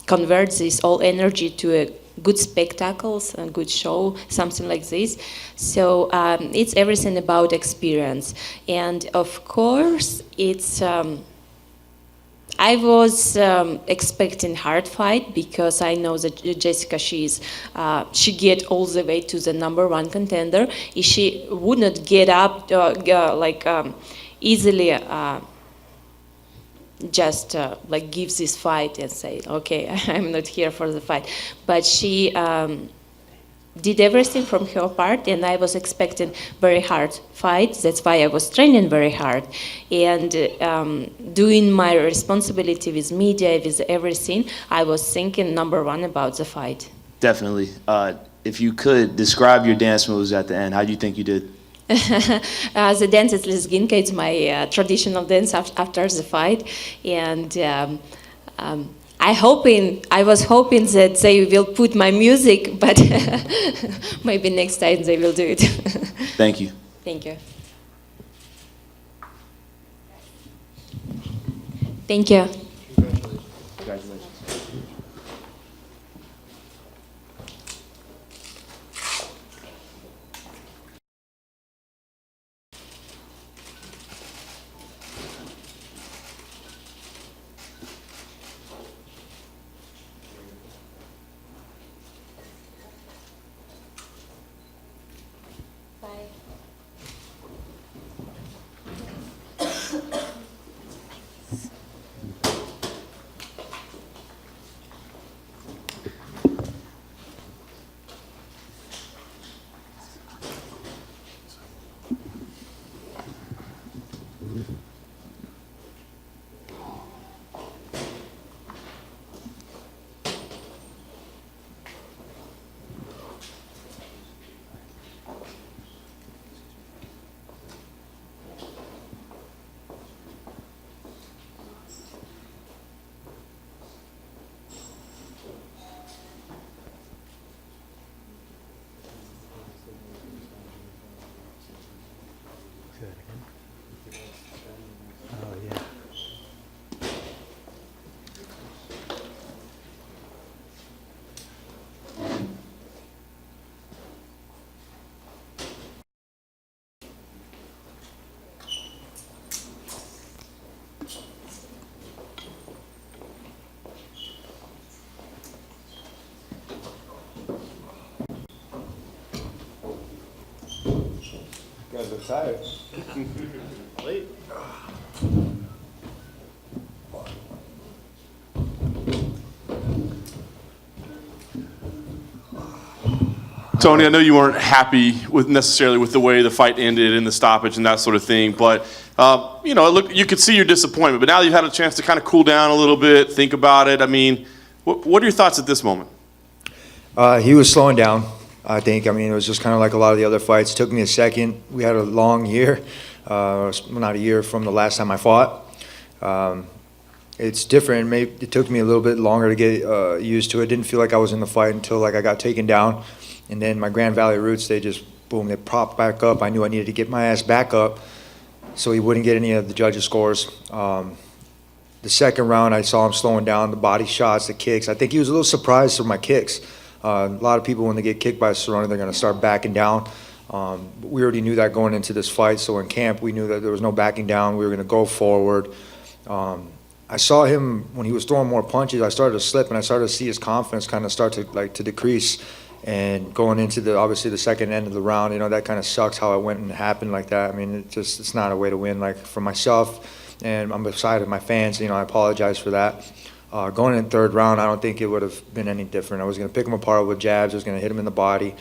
convert this all energy to a good spectacles and good show, something like this. So it's everything about experience. And of course, it's I was expecting hard fight because I know that Jessica, she get all the way to the #1 contender. If she would not get up easily, just like gives this fight and say, okay, I'm not here for the fight. But she did everything from her part, and I was expecting very hard fight. That's why I was training very hard and doing my responsibility with media, with everything. I was thinking #1 about the fight. Definitely. If you could describe your dance moves at the end, how do you think you did? The dance is Lezginka. It's my traditional dance after the fight, and I was hoping that they will put my music, but maybe next time they will do it. Thank you. Thank you. Thank you. Congratulations. Guys are tired. Late. Tony, I know you weren't happy necessarily with the way the fight ended and the stoppage and that sort of thing, but you could see your disappointment. But now you've had a chance to kind of cool down a little bit, think about it. I mean, what are your thoughts at this moment? He was slowing down, I think. I mean, it was just kind of like a lot of the other fights. It took me a second. We had a long year, not a year from the last time I fought. It's different. Maybe it took me a little bit longer to get used to it. Didn't feel like I was in the fight until I got taken down. And then my Grand Valley roots, they propped back up. I knew I needed to get my ass back up so he wouldn't get any of the judges' scores. The second round, I saw him slowing down, the body shots, the kicks. I think he was a little surprised with my kicks. A lot of people, when they get kicked by a Cerrone, they're going to start backing down. We already knew that going into this fight, so in camp, we knew that there was no backing down. We were going to go forward. I saw him, when he was throwing more punches, I started to slip, and I started to see his confidence kind of start to decrease. And going into obviously the second end of the round, that kind of sucks how it went and happened like that. I mean, it's not a way to win. Like, for myself, and I'm beside my fans, I apologize for that. Going in the third round, I don't think it would have been any different. I was going to pick him apart with jabs. I was going to hit him in the body.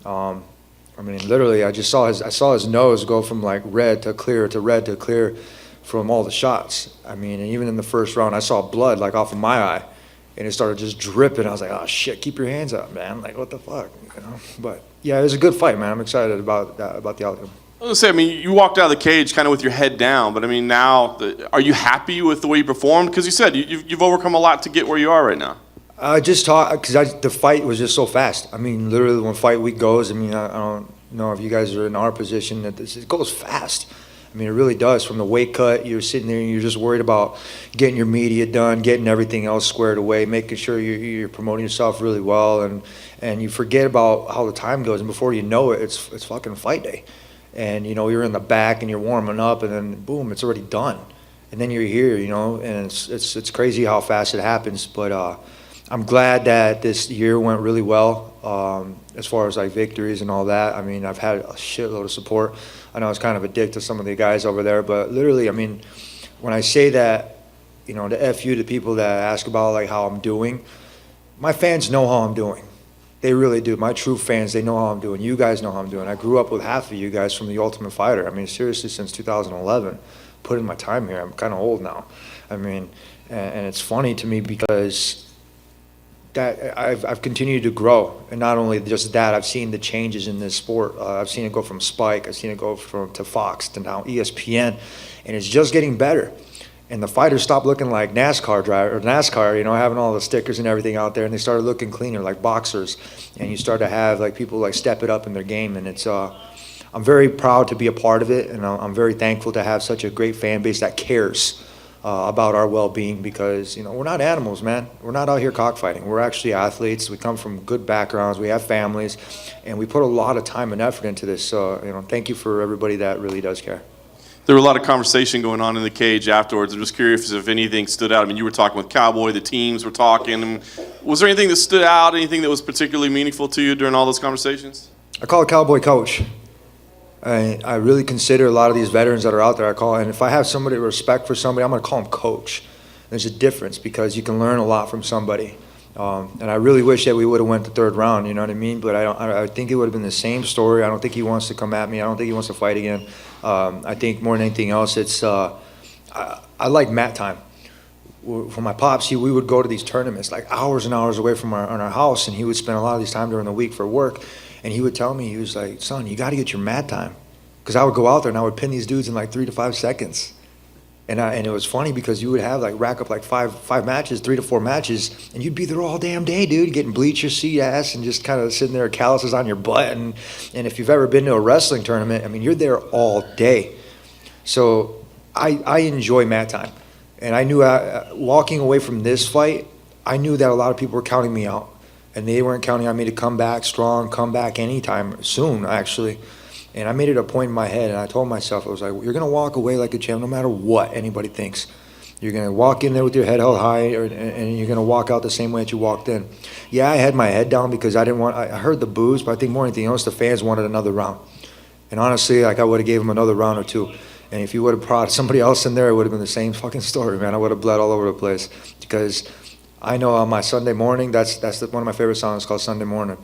I mean, literally, I saw his nose go from like red to clear to red to clear from all the shots. I mean, and even in the first round, I saw blood like off of my eye, and it started just dripping. I was like, oh shit, keep your hands up, man. Like, what the fuck, you know? But yeah, it was a good fight, man. I'm excited about that, about the outcome. I was gonna say, I mean, you walked out of the cage kind of with your head down, but I mean, now, are you happy with the way you performed? Because you said you've overcome a lot to get where you are right now. I just thought, because the fight was just so fast. I mean, literally, when fight week goes, I mean, I don't know if you guys are in our position, that it goes fast. I mean, it really does. From the weight cut, you're sitting there and you're just worried about getting your media done, getting everything else squared away, making sure you're promoting yourself really well, and you forget about how the time goes, and before you know it, it's fucking fight day. And, you know, you're in the back and you're warming up, and then boom, it's already done. And then you're here, you know, and it's crazy how fast it happens. But I'm glad that this year went really well as far as like victories and all that. I mean, I've had a shitload of support. I know I was kind of a dick to some of the guys over there, but literally, I mean, when I say that, you know, to F you to people that ask about like how I'm doing, my fans know how I'm doing. They really do. My true fans, they know how I'm doing. You guys know how I'm doing. I grew up with half of you guys from The Ultimate Fighter. I mean, seriously, since 2011, put in my time here. I'm kind of old now. I mean, and it's funny to me because that I've continued to grow, and not only just that, I've seen the changes in this sport. I've seen it go from Spike, I've seen it go to Fox to now ESPN, and it's just getting better. And the fighters stopped looking like NASCAR, you know, having all the stickers and everything out there, and they started looking cleaner like boxers. And you start to have like people like step it up in their game, and it's I'm very proud to be a part of it, and I'm very thankful to have such a great fan base that cares about our well-being, because, you know, we're not animals, man. We're not out here cockfighting. We're actually athletes. We come from good backgrounds. We have families, and we put a lot of time and effort into this. So, you know, thank you for everybody that really does care. There were a lot of conversation going on in the cage afterwards. I'm just curious if anything stood out. I mean, you were talking with Cowboy, the teams were talking. Was there anything that stood out, anything that was particularly meaningful to you during all those conversations? I call it Cowboy Coach. I really consider a lot of these veterans that are out there, and if I have somebody respect for somebody, I'm going to call them Coach. There's a difference, because you can learn a lot from somebody. And I really wish that we would have went the third round, you know what I mean? But I think it would have been the same story. I don't think he wants to come at me. I don't think he wants to fight again. I think more than anything else, it's I like mat time. For my pops, we would go to these tournaments like hours and hours away from our house, and he would spend a lot of these time during the week for work. And he would tell me, he was like, son, you got to get your mat time. Because I would go out there and I would pin these dudes in like 3 to 5 seconds. And it was funny because you would have like rack up like five matches, 3 to 4 matches, and you'd be there all damn day, dude, getting bleacher seat ass and just kind of sitting there, calluses on your butt. And if you've ever been to a wrestling tournament, I mean, you're there all day. So I enjoy mat time. And I knew walking away from this fight, I knew that a lot of people were counting me out. And they weren't counting on me to come back strong, come back anytime soon, actually. And I made it a point in my head, and I told myself, I was like, you're going to walk away like a champ no matter what anybody thinks. You're going to walk in there with your head held high, and you're going to walk out the same way that you walked in. Yeah, I had my head down because I heard the boos, but I think more than anything else, the fans wanted another round. And honestly, like, I would have gave them another round or two. And if you would have brought somebody else in there, it would have been the same fucking story, man. I would have bled all over the place. Because I know on my Sunday morning, that's one of my favorite songs, called Sunday Morning.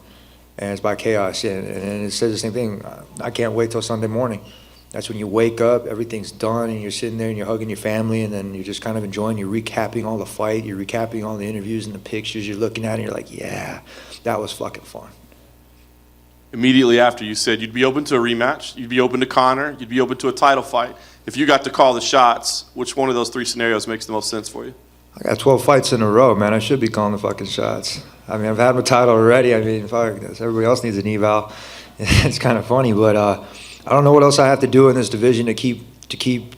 And it's by Chaos, and it says the same thing. I can't wait till Sunday morning. That's when you wake up, everything's done, and you're sitting there and you're hugging your family, and then you're just kind of enjoying, you're recapping all the fight, you're recapping all the interviews and the pictures, you're looking at it, and you're like, yeah, that was fucking fun. Immediately after, you said you'd be open to a rematch, you'd be open to Conor, you'd be open to a title fight. If you got to call the shots, which one of those 3 scenarios makes the most sense for you? I got 12 fights in a row, man. I should be calling the fucking shots. I mean, I've had my title already. I mean, fuck, everybody else needs an eval. It's kind of funny, but I don't know what else I have to do in this division to keep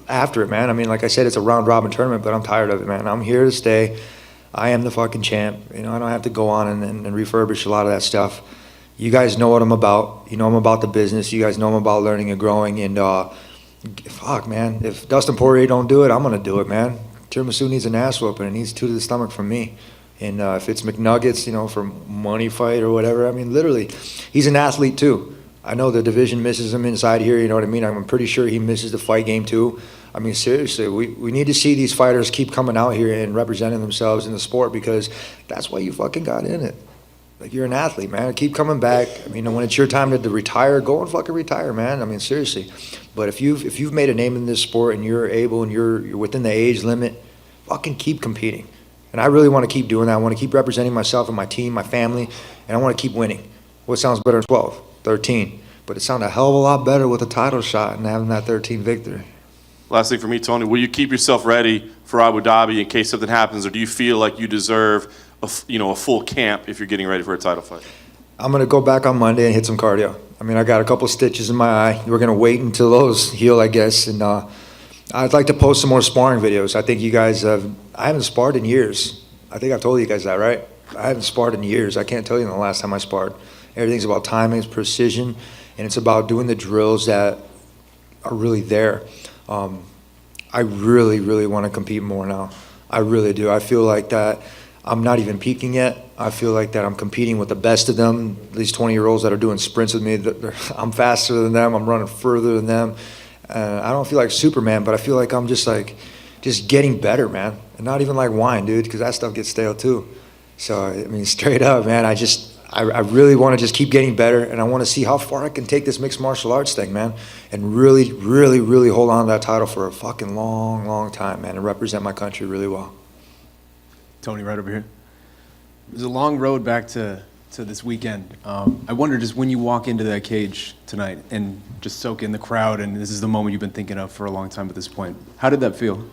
after it, man. I mean, like I said, it's a round-robin tournament, but I'm tired of it, man. I'm here to stay. I am the fucking champ. You know, I don't have to go on and refurbish a lot of that stuff. You guys know what I'm about. You know I'm about the business. You guys know I'm about learning and growing. And fuck, man, if Dustin Poirier don't do it, I'm going to do it, man. Tiramisu needs an ass whooping. It needs 2 to the stomach from me. And if it's McNuggets, you know, for money fight or whatever, I mean, literally, he's an athlete too. I know the division misses him inside here, you know what I mean? I'm pretty sure he misses the fight game too. I mean, seriously, we need to see these fighters keep coming out here and representing themselves in the sport, because that's why you fucking got in it. like you're an athlete, man. Keep coming back. I mean, when it's your time to retire, go and fucking retire, man. I mean, seriously. But if you've made a name in this sport and you're able and you're within the age limit, fucking keep competing. And I really want to keep doing that. I want to keep representing myself and my team, my family, and I want to keep winning. What sounds better than 12, 13? But it sounded a hell of a lot better with a title shot and having that 13 victory. Last thing for me, Tony, will you keep yourself ready for Abu Dhabi in case something happens, or do you feel like you deserve a full camp if you're getting ready for a title fight? I'm going to go back on Monday and hit some cardio. I mean, I got a couple stitches in my eye. We're going to wait until those heal, I guess. And I'd like to post some more sparring videos. I think you guys I haven't sparred in years. I think I've told you guys that, right? I haven't sparred in years. I can't tell you the last time I sparred. Everything's about timing, it's precision, and it's about doing the drills that are really there. I really, really want to compete more now. I really do. I feel like that I'm not even peaking yet. I feel like that I'm competing with the best of them, these 20-year-olds that are doing sprints with me. I'm faster than them. I'm running further than them. I don't feel like Superman, but I feel like I'm just getting better, man. And not even like wine, dude, because that stuff gets stale too. So, I mean, straight up, man, I really want to just keep getting better, and I want to see how far I can take this mixed martial arts thing, man, and really, really, really hold on to that title for a fucking long, long time, man, and represent my country really well. Tony, right over here. It was a long road back to this weekend. I wonder, just when you walk into that cage tonight and just soak in the crowd, and this is the moment you've been thinking of for a long time at this point, how did that feel?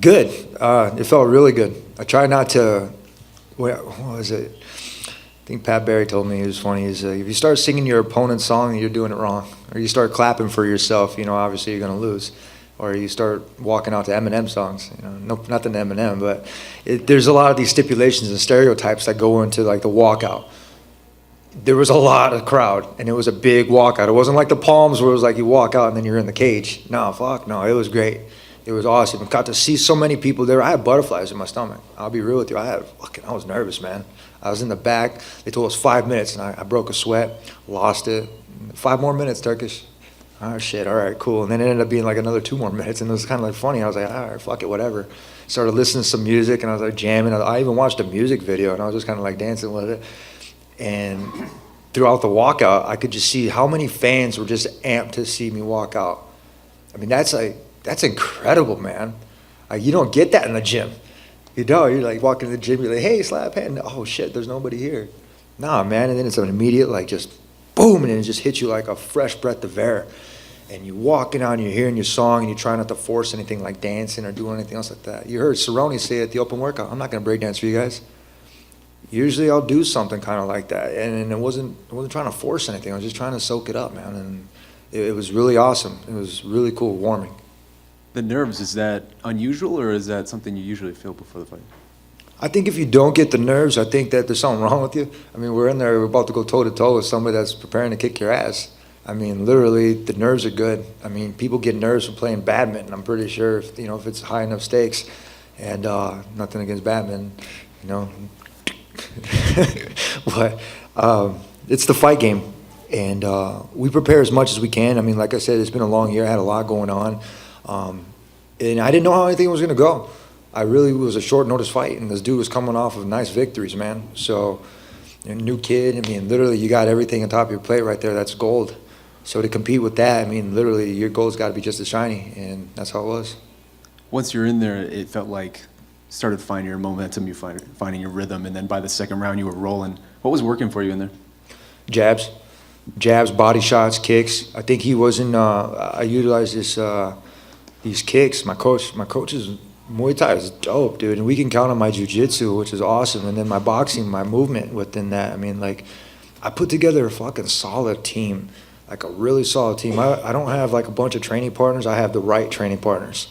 Good. It felt really good. I try not to, what was it? I think Pat Barry told me, he was funny, if you start singing your opponent's song, you're doing it wrong. Or you start clapping for yourself, obviously you're going to lose. Or you start walking out to Eminem songs, no, nothing to Eminem, but there's a lot of these stipulations and stereotypes that go into like the walkout. There was a lot of crowd, and it was a big walkout. It wasn't like the Palms where it was like you walk out and then you're in the cage. No, fuck, no, it was great. It was awesome. I got to see so many people there. I had butterflies in my stomach. I'll be real with you. I was nervous, man. I was in the back. They told us 5 minutes, and I broke a sweat, lost it. 5 more minutes, Turkish. Oh, shit, all right, cool. And then it ended up being like another 2 more minutes, and it was kind of like funny. I was like, all right, fuck it, whatever. Started listening to some music, and I was like jamming. I even watched a music video, and I was just kind of like dancing with it. And throughout the walkout, I could just see how many fans were just amped to see me walk out. I mean, that's incredible, man. You don't get that in the gym. You're like walking to the gym, you're like, hey, slap hand. Oh, shit, there's nobody here. Nah, man, and then it's an immediate, like, just boom, and then it just hits you like a fresh breath of air. And you're walking out and you're hearing your song and you try not to force anything like dancing or doing anything else like that. You heard Cerrone say at the open workout, I'm not going to break dance for you guys. Usually I'll do something kind of like that. And I wasn't trying to force anything. I was just trying to soak it up, man. And it was really awesome. It was really cool, warming. The nerves, is that unusual, or is that something you usually feel before the fight? I think if you don't get the nerves, I think that there's something wrong with you. I mean, we're in there, we're about to go toe-to-toe with somebody that's preparing to kick your ass. I mean, literally, the nerves are good. I mean, people get nerves from playing badminton, I'm pretty sure, if it's high enough stakes. And nothing against badminton, But it's the fight game. And we prepare as much as we can. I mean, like I said, it's been a long year. I had a lot going on. And I didn't know how anything was going to go. I really was a short notice fight, and this dude was coming off of nice victories, man. So, you're a new kid. I mean, literally, you got everything on top of your plate right there. That's gold. So to compete with that, I mean, literally, your gold's got to be just as shiny, and that's how it was. Once you're in there, it felt like you started finding your momentum, you finding your rhythm, and then by the second round, you were rolling. What was working for you in there? Jabs, body shots, kicks. I think he wasn't. I utilized these kicks. My coach's Muay Thai is dope, dude, and we can count on my jiu-jitsu, which is awesome, and then my boxing, my movement within that. I mean, like, I put together a fucking solid team, like a really solid team. I don't have like a bunch of training partners. I have the right training partners,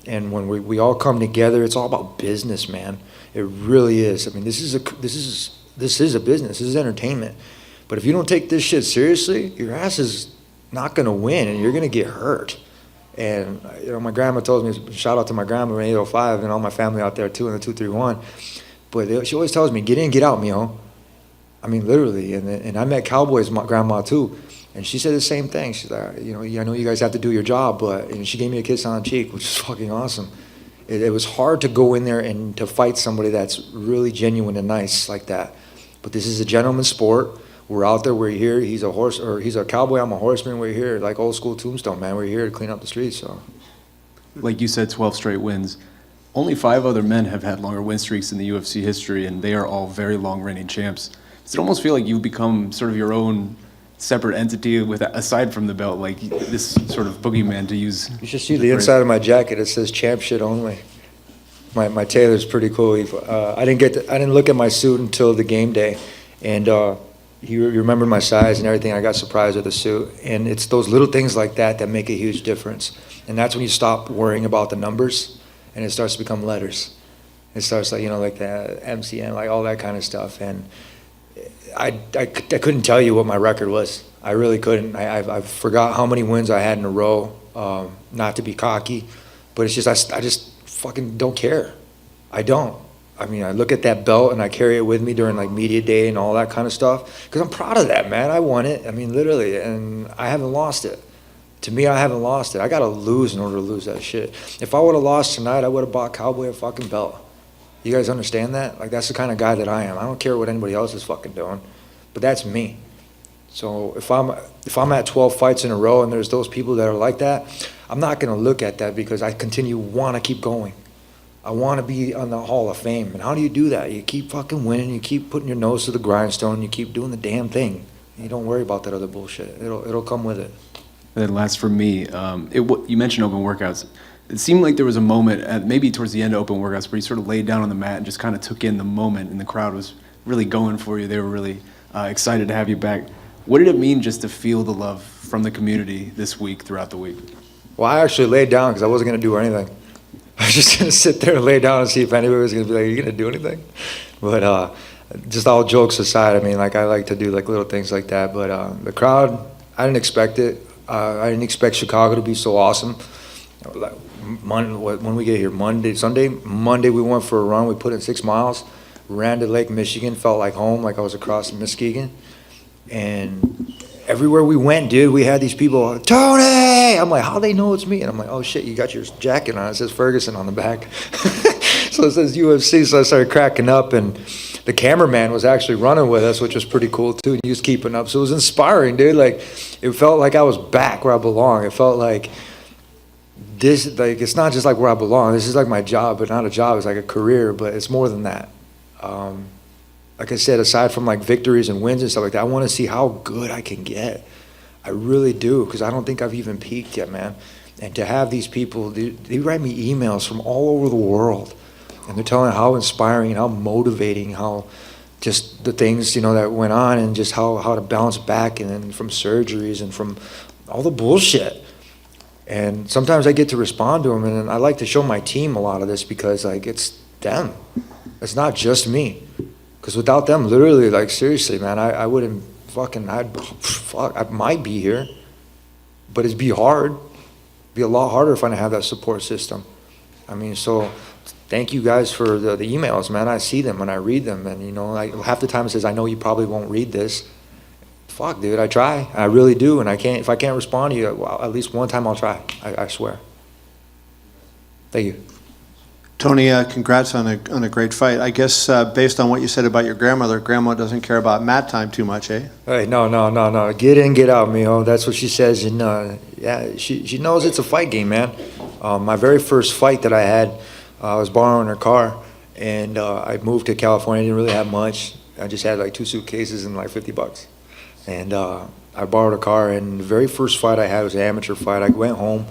and when we all come together, it's all about business, man. It really is. I mean, this is a business. This is entertainment. But if you don't take this shit seriously, your ass is not gonna win, and you're gonna get hurt. And, my grandma told me, shout out to my grandma in 805 and all my family out there too in the 231. But she always tells me, get in, get out, mijo. I mean, literally. And I met Cowboy's grandma too. And she said the same thing. She's like, I know you guys have to do your job, and she gave me a kiss on the cheek, which is fucking awesome. It was hard to go in there and to fight somebody that's really genuine and nice like that. But this is a gentleman's sport. We're out there, we're here. He's a horse, or he's a cowboy, I'm a horseman. We're here, like old school Tombstone, man. We're here to clean up the streets, so. Like you said, 12 straight wins. Only 5 other men have had longer win streaks in the UFC history, and they are all very long reigning champs. Does it almost feel like you've become sort of your own separate entity with, aside from the belt, like this sort of boogeyman, to use? You should see the inside of my jacket. It says champ shit only. My tailor's pretty cool. I didn't look at my suit until the game day, and he remembered my size and everything. I got surprised with the suit, and it's those little things like that that make a huge difference. And that's when you stop worrying about the numbers, and it starts to become letters. It starts like, you know, like the MCM, like all that kind of stuff. And I couldn't tell you what my record was. I really couldn't. I forgot how many wins I had in a row. Not to be cocky, but it's just I just fucking don't care. I don't. I mean, I look at that belt and I carry it with me during like media day and all that kind of stuff because I'm proud of that, man. I won it. I mean, literally, and I haven't lost it. To me, I haven't lost it. I got to lose in order to lose that shit. If I would have lost tonight, I would have bought Cowboy a fucking belt. You guys understand that? Like, that's the kind of guy that I am. I don't care what anybody else is fucking doing, but that's me. So if I'm at 12 fights in a row and there's those people that are like that, I'm not going to look at that because I want to keep going. I want to be on the Hall of Fame. And how do you do that? You keep fucking winning. You keep putting your nose to the grindstone. You keep doing the damn thing. You don't worry about that other bullshit. It'll come with it. And then last for me, you mentioned open workouts. It seemed like there was a moment, maybe towards the end of open workouts, where you sort of laid down on the mat and just kind of took in the moment, and the crowd was really going for you. They were really excited to have you back. What did it mean just to feel the love from the community this week, throughout the week? Well, I actually laid down because I wasn't going to do anything. I was just going to sit there and lay down and see if anybody was going to be like, are you going to do anything? But just all jokes aside, I mean, like, I like to do like little things like that. But the crowd, I didn't expect it. I didn't expect Chicago to be so awesome. When we get here, Monday we went for a run. We put in 6 miles, ran to Lake Michigan, felt like home, like I was across Muskegon. And everywhere we went, dude, we had these people, Tony! I'm like, how they know it's me? And I'm like, oh shit, you got your jacket on. It says Ferguson on the back. So it says UFC, so I started cracking up, and the cameraman was actually running with us, which was pretty cool too, and he was keeping up. So it was inspiring, dude. Like, it felt like I was back where I belong. It felt like this, like, it's not just like where I belong. This is like my job, but not a job. It's like a career, but it's more than that. Like I said, aside from like victories and wins and stuff like that, I want to see how good I can get. I really do, because I don't think I've even peaked yet, man. And to have these people, they write me emails from all over the world, and they're telling how inspiring and how motivating, how just the things, you know, that went on, and just how to bounce back, and then from surgeries and from all the bullshit. And sometimes I get to respond to them, and I like to show my team a lot of this because, like, it's them. It's not just me. Because without them, literally, like, seriously, man, I wouldn't fucking, I might be here, but it'd be hard. It'd be a lot harder if I didn't have that support system. I mean, so thank you guys for the emails, man. I see them and I read them, and, you know, like, half the time it says, I know you probably won't read this. Fuck, dude, I try. I really do, and if I can't respond to you, well, at least one time I'll try. I swear. Thank you. Tony, congrats on a great fight. I guess based on what you said about your grandmother, grandma doesn't care about mat time too much, eh? Hey, no. Get in, get out, mijo. That's what she says. And yeah, she knows it's a fight game, man. My very first fight that I had, I was borrowing her car, and I moved to California. I didn't really have much. I just had like 2 suitcases and like $50. And I borrowed a car, and the very first fight I had was an amateur fight. I went home.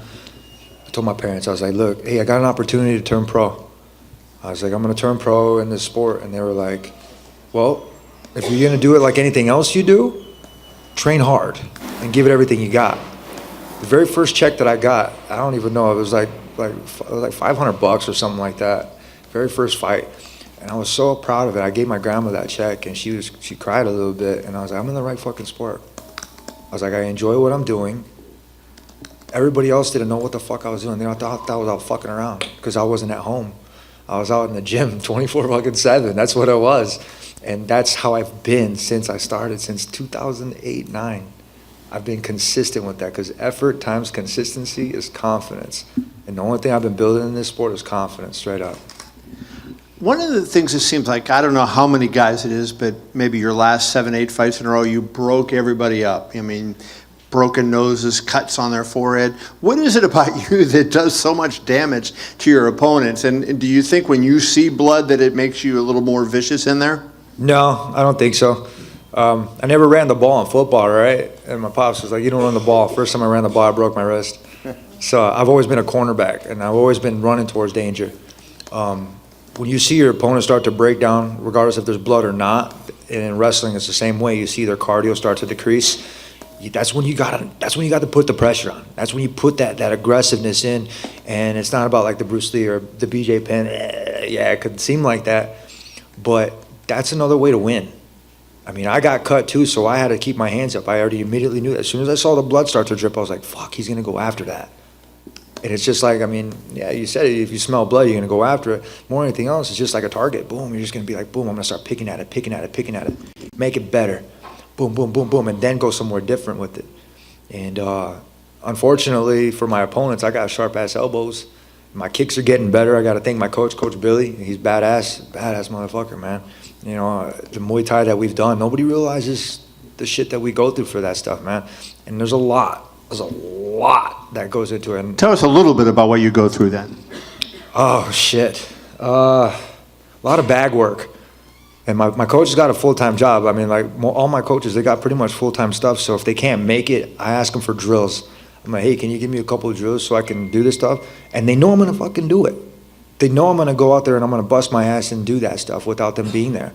I told my parents, I was like, look, hey, I got an opportunity to turn pro. I was like, I'm going to turn pro in this sport. And they were like, well, if you're going to do it like anything else you do, train hard and give it everything you got. The very first check that I got, I don't even know, it was like $500 or something like that. Very first fight. And I was so proud of it. I gave my grandma that check, and she cried a little bit. And I was like, I'm in the right fucking sport. I was like, I enjoy what I'm doing. Everybody else didn't know what the fuck I was doing. They thought I was out fucking around because I wasn't at home. I was out in the gym 24/7. That's what it was. And that's how I've been since I started, since 2008-9. I've been consistent with that, because effort times consistency is confidence. And the only thing I've been building in this sport is confidence, straight up. One of the things it seems like, I don't know how many guys it is, but maybe your last 7, 8 fights in a row, you broke everybody up. I mean, broken noses, cuts on their forehead. What is it about you that does so much damage to your opponents? And do you think when you see blood that it makes you a little more vicious in there? No, I don't think so. I never ran the ball in football, right? And my pops was like, you don't run the ball. First time I ran the ball, I broke my wrist. So I've always been a cornerback, and I've always been running towards danger. When you see your opponent start to break down, regardless if there's blood or not, and in wrestling it's the same way. You see their cardio start to decrease. That's when you got to put the pressure on. That's when you put that aggressiveness in, and it's not about like the Bruce Lee or the BJ Penn. Yeah, it could seem like that, but that's another way to win. I mean, I got cut too, so I had to keep my hands up. I already immediately knew that. As soon as I saw the blood start to drip, I was like, fuck, he's gonna go after that. And it's just like, I mean, yeah, you said it, if you smell blood, you're going to go after it. More than anything else, it's just like a target. Boom, you're just going to be like, boom, I'm going to start picking at it. Make it better. Boom, boom, boom, boom, and then go somewhere different with it. And unfortunately for my opponents, I got sharp-ass elbows. My kicks are getting better. I got to thank my coach, Coach Billy. He's badass motherfucker, man. You know, the Muay Thai that we've done, nobody realizes the shit that we go through for that stuff, man. And there's a lot that goes into it. And tell us a little bit about what you go through then. Oh, shit. A lot of bag work. And my coach has got a full-time job. I mean, like, all my coaches, they got pretty much full-time stuff. So if they can't make it, I ask them for drills. I'm like, hey, can you give me a couple of drills so I can do this stuff? And they know I'm going to fucking do it. They know I'm going to go out there and I'm going to bust my ass and do that stuff without them being there.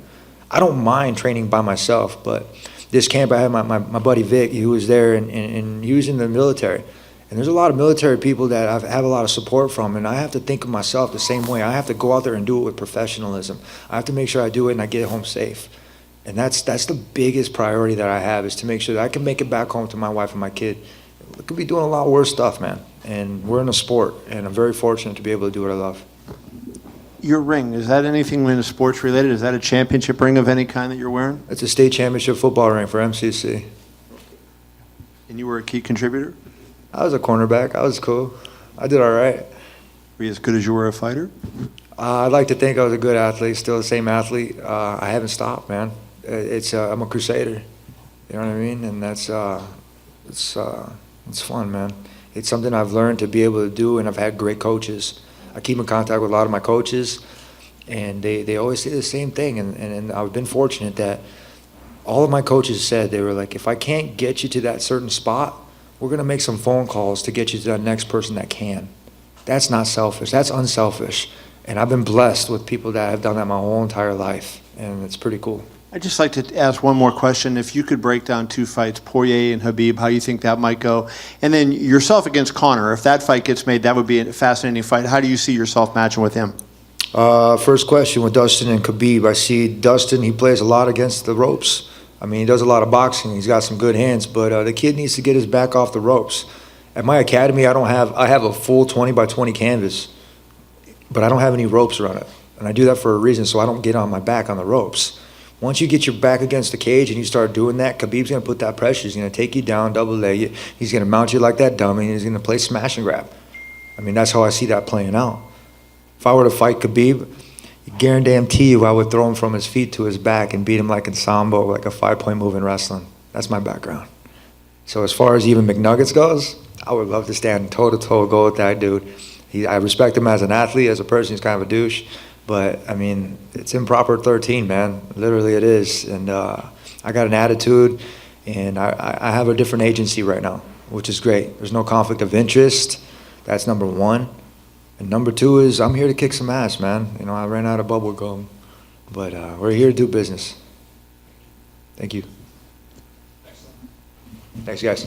I don't mind training by myself, but this camp, I had my buddy Vic, he was there, and he was in the military. And there's a lot of military people that I have a lot of support from, and I have to think of myself the same way. I have to go out there and do it with professionalism. I have to make sure I do it and I get home safe. And that's the biggest priority that I have, is to make sure that I can make it back home to my wife and my kid. We could be doing a lot worse stuff, man. And we're in a sport, and I'm very fortunate to be able to do what I love. Your ring, is that anything in sports related? Is that a championship ring of any kind that you're wearing? It's a state championship football ring for MCC. And you were a key contributor? I was a cornerback. I was cool. I did all right. Were you as good as you were a fighter? I'd like to think I was a good athlete, still the same athlete. I haven't stopped, man. I'm a crusader. You know what I mean? And that's it's fun, man. It's something I've learned to be able to do, and I've had great coaches. I keep in contact with a lot of my coaches, and they always say the same thing. And I've been fortunate that all of my coaches said, they were like, if I can't get you to that certain spot, we're going to make some phone calls to get you to that next person that can. That's not selfish. That's unselfish. And I've been blessed with people that have done that my whole entire life, and it's pretty cool. I'd just like to ask one more question. If you could break down 2 fights, Poirier and Khabib, how you think that might go? And then yourself against Conor, if that fight gets made, that would be a fascinating fight. How do you see yourself matching with him? First question with Dustin and Khabib. I see Dustin, he plays a lot against the ropes. I mean, he does a lot of boxing. He's got some good hands, but the kid needs to get his back off the ropes. At my academy, I have a full 20 by 20 canvas, but I don't have any ropes around it. And I do that for a reason, so I don't get on my back on the ropes. Once you get your back against the cage and you start doing that, Khabib's going to put that pressure. He's going to take you down, double leg you. He's going to mount you like that dummy, and he's going to play smash and grab. I mean, that's how I see that playing out. If I were to fight Khabib, I guarantee you I would throw him from his feet to his back and beat him like in Sambo, like a 5-point move in wrestling. That's my background. So as far as even McNuggets goes, I would love to stand toe-to-toe, go with that dude. I respect him as an athlete, as a person. He's kind of a douche. But, I mean, it's improper 13, man. Literally it is. And I got an attitude, and I have a different agency right now, which is great. There's no conflict of interest. That's number one. And number two is I'm here to kick some ass, man. You know, I ran out of bubble gum. But we're here to do business. Thank you. Thanks, guys.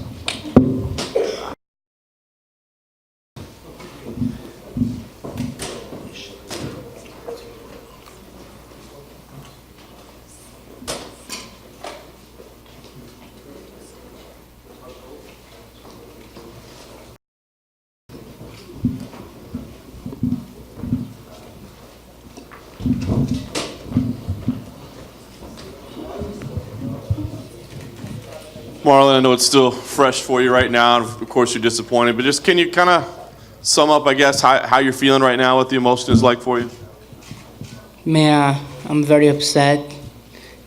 Marlon, I know it's still fresh for you right now, and of course you're disappointed, but just can you kind of sum up, I guess, how you're feeling right now, what the emotion is like for you? Man, I'm very upset.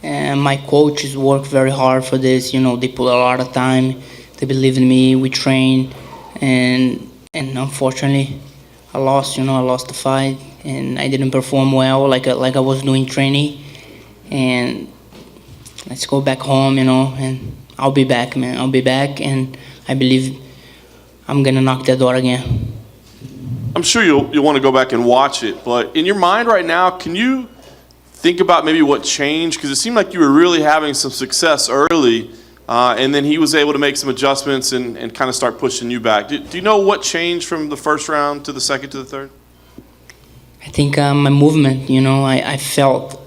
And my coaches worked very hard for this. You know, they put a lot of time. They believe in me. We train, and unfortunately, I lost. You know, I lost the fight, and I didn't perform well like I was doing training. And let's go back home. You know, and I'll be back, man. I'll be back, and I believe I'm gonna knock that door again. I'm sure you'll want to go back and watch it, but in your mind right now, can you think about maybe what changed? Because it seemed like you were really having some success early, and then he was able to make some adjustments and kind of start pushing you back. Do you know what changed from the first round to the second to the third? I think my movement, you know, I felt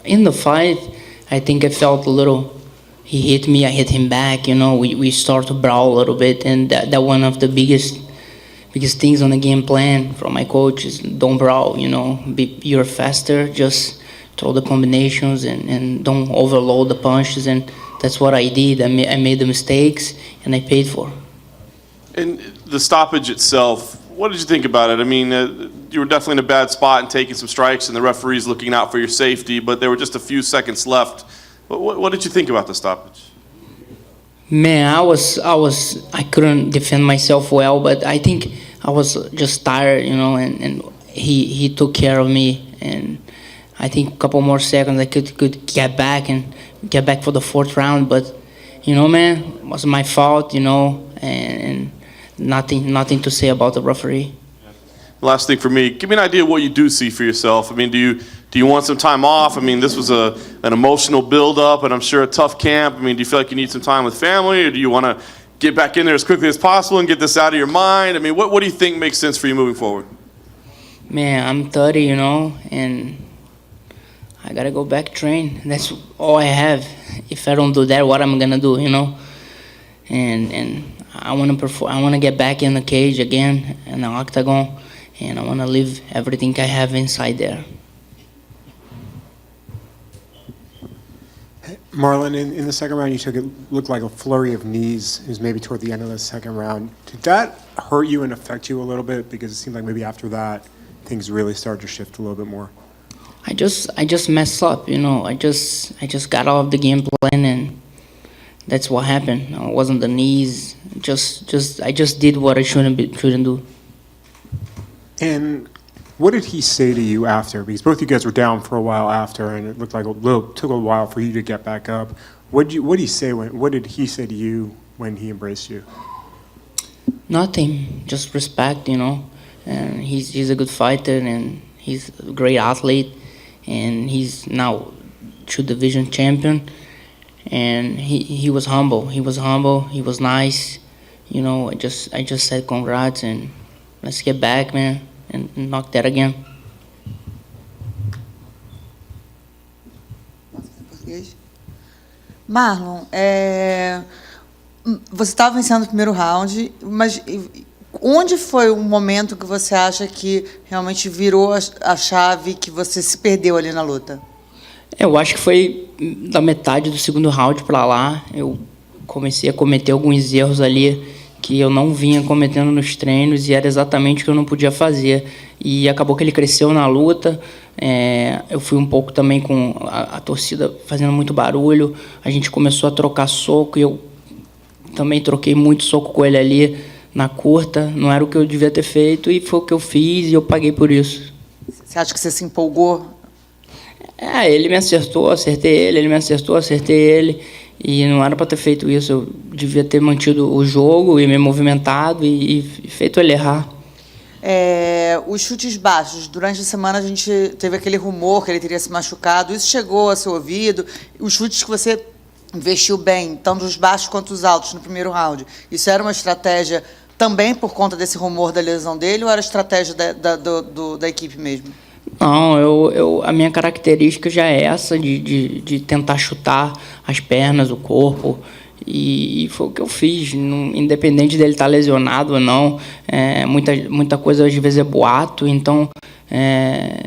in the fight, I think I felt a little, he hit me, I hit him back, you know, we started to brawl a little bit, and that one of the biggest things on the game plan from my coach is don't brawl, you know, you're faster, just throw the combinations and don't overload the punches, and that's what I did. I made the mistakes, and I paid for. And the stoppage itself, what did you think about it? I mean, you were definitely in a bad spot and taking some strikes, and the referee's looking out for your safety, but there were just a few seconds left. What did you think about the stoppage? Man, I couldn't defend myself well, but I think I was just tired, you know, and he took care of me, and I think a couple more seconds I could get back for the fourth round, but, you know, man, it was my fault, you know, and nothing to say about the referee. Last thing for me, give me an idea of what you do see for yourself. I mean, do you want some time off? I mean, this was an emotional build-up, and I'm sure a tough camp. I mean, do you feel like you need some time with family, or do you want to get back in there as quickly as possible and get this out of your mind? I mean, what do you think makes sense for you moving forward? Man, I'm 30, you know, and I gotta go back train. That's all I have. If I don't do that, what am I gonna do, you know? And I wanna perform. I wanna get back in the cage again in the octagon, and I wanna leave everything I have inside there. Marlon, in the second round, you took it looked like a flurry of knees. It was maybe toward the end of the second round. Did that hurt you and affect you a little bit? Because it seemed like maybe after that, things really started to shift a little bit more. I just messed up, you know. I just got off the game plan, and that's what happened. It wasn't the knees. I just did what I shouldn't do. And what did he say to you after? Because both you guys were down for a while after, and it looked like took a while for you to get back up. What did he say to you when he embraced you? Nothing, just respect, you know. And he's a good fighter, and he's a great athlete, and he's now 2 division champion. And he was humble. He was nice, you know. I just said congrats, and let's get back, man, and knock that again. Marlon, você estava vencendo o primeiro round, mas onde foi o momento que você acha que realmente virou a chave, que você se perdeu ali na luta? Eu acho que foi da metade do segundo round para lá. Eu comecei a cometer alguns erros ali que eu não vinha cometendo nos treinos, e era exatamente o que eu não podia fazer. E acabou que ele cresceu na luta. Eu fui um pouco também com a torcida fazendo muito barulho. A gente começou a trocar soco, e eu também troquei muito soco com ele ali na curta. Não era o que eu devia ter feito, e foi o que eu fiz, e eu paguei por isso. Você acha que você se empolgou? Ele me acertou, acertei ele, ele me acertou, acertei ele, e não era para ter feito isso. Eu devia ter mantido o jogo e me movimentado e feito ele errar. Os chutes baixos, durante a semana a gente teve aquele rumor que ele teria se machucado. Isso chegou a seu ouvido? Os chutes que você investiu bem, tanto os baixos quanto os altos no primeiro round, isso era uma estratégia também por conta desse rumor da lesão dele, ou era estratégia da equipe mesmo? Não, a minha característica já é essa de tentar chutar as pernas, o corpo, e foi o que eu fiz, independente dele estar lesionado ou não. Muita coisa às vezes é boato, então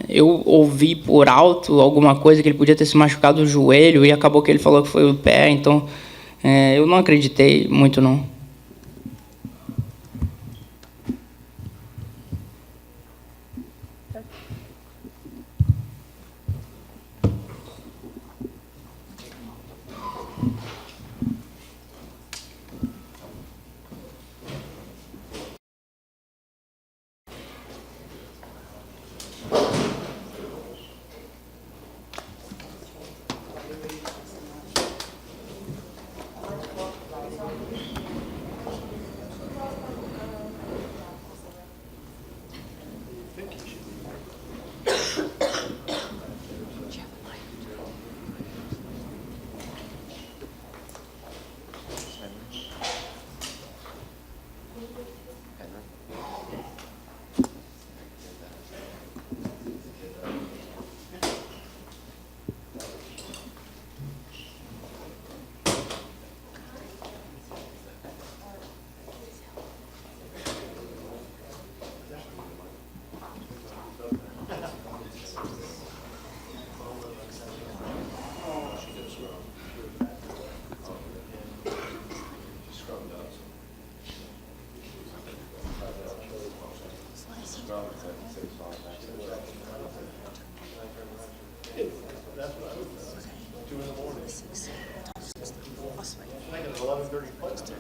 eu ouvi por alto alguma coisa que ele podia ter se machucado o joelho, e acabou que ele falou que foi o pé, então eu não acreditei muito, não.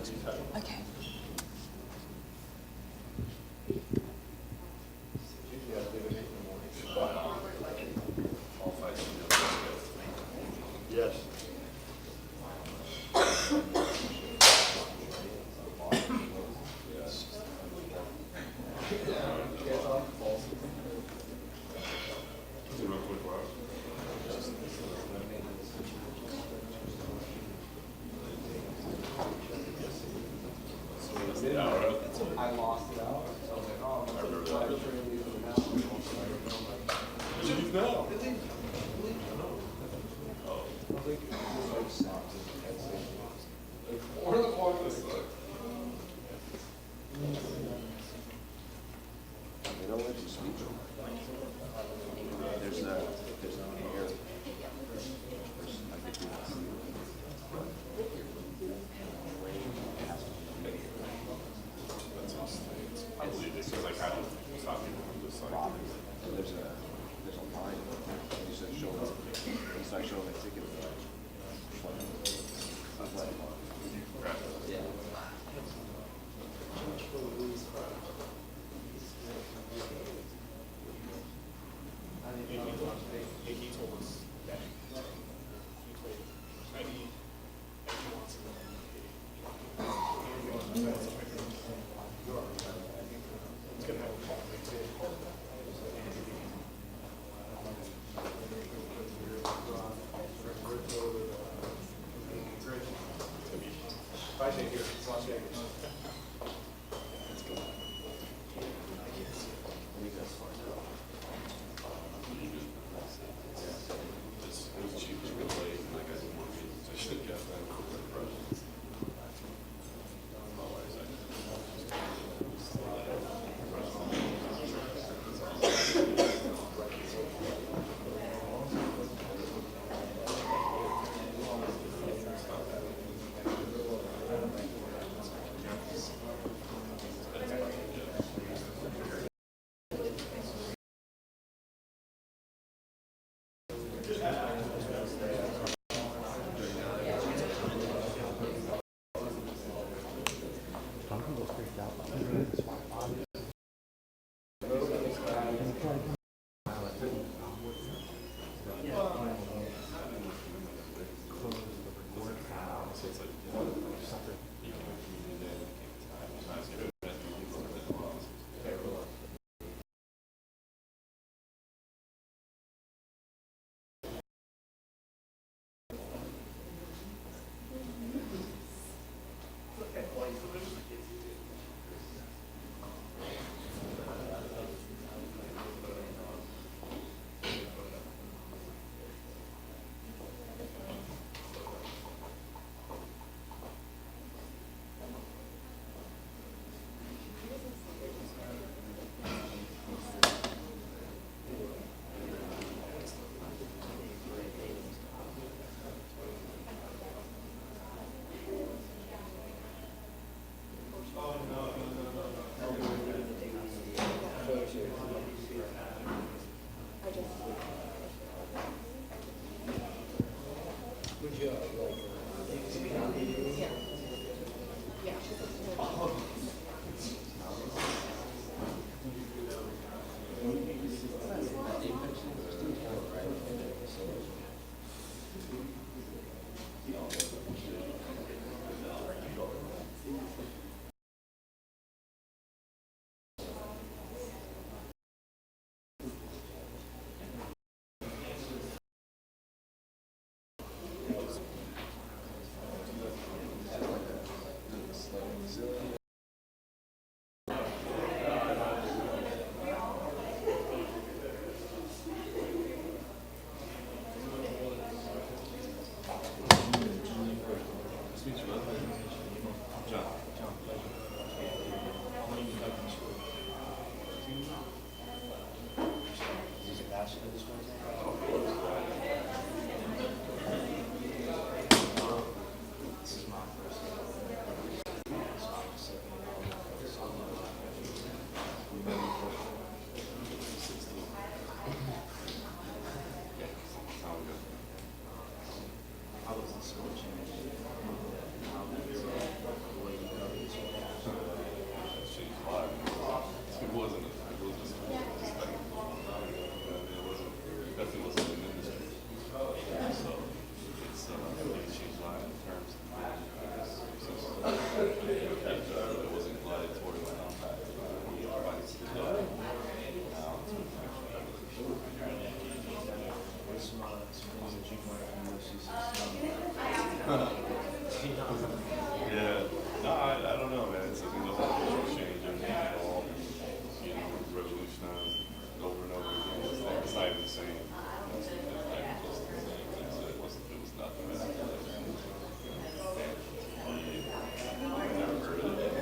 Okay. Yes. I lost it out, so I was like, oh, I'm so glad you're really using it now. Four o'clock this They don't let you speak. There's no here. I believe this is like how to stop people from just like. There's a line. He said show up. He's like showing the ticket. Yeah. He told us that he played Eddie wants to It's gonna have a call. Bye, Jake. Here. Las Vegas. Yeah. No, I don't know, man. It's the whole change and all, revolutionized over and over again. It's not even the same. It was nothing. Never heard of it.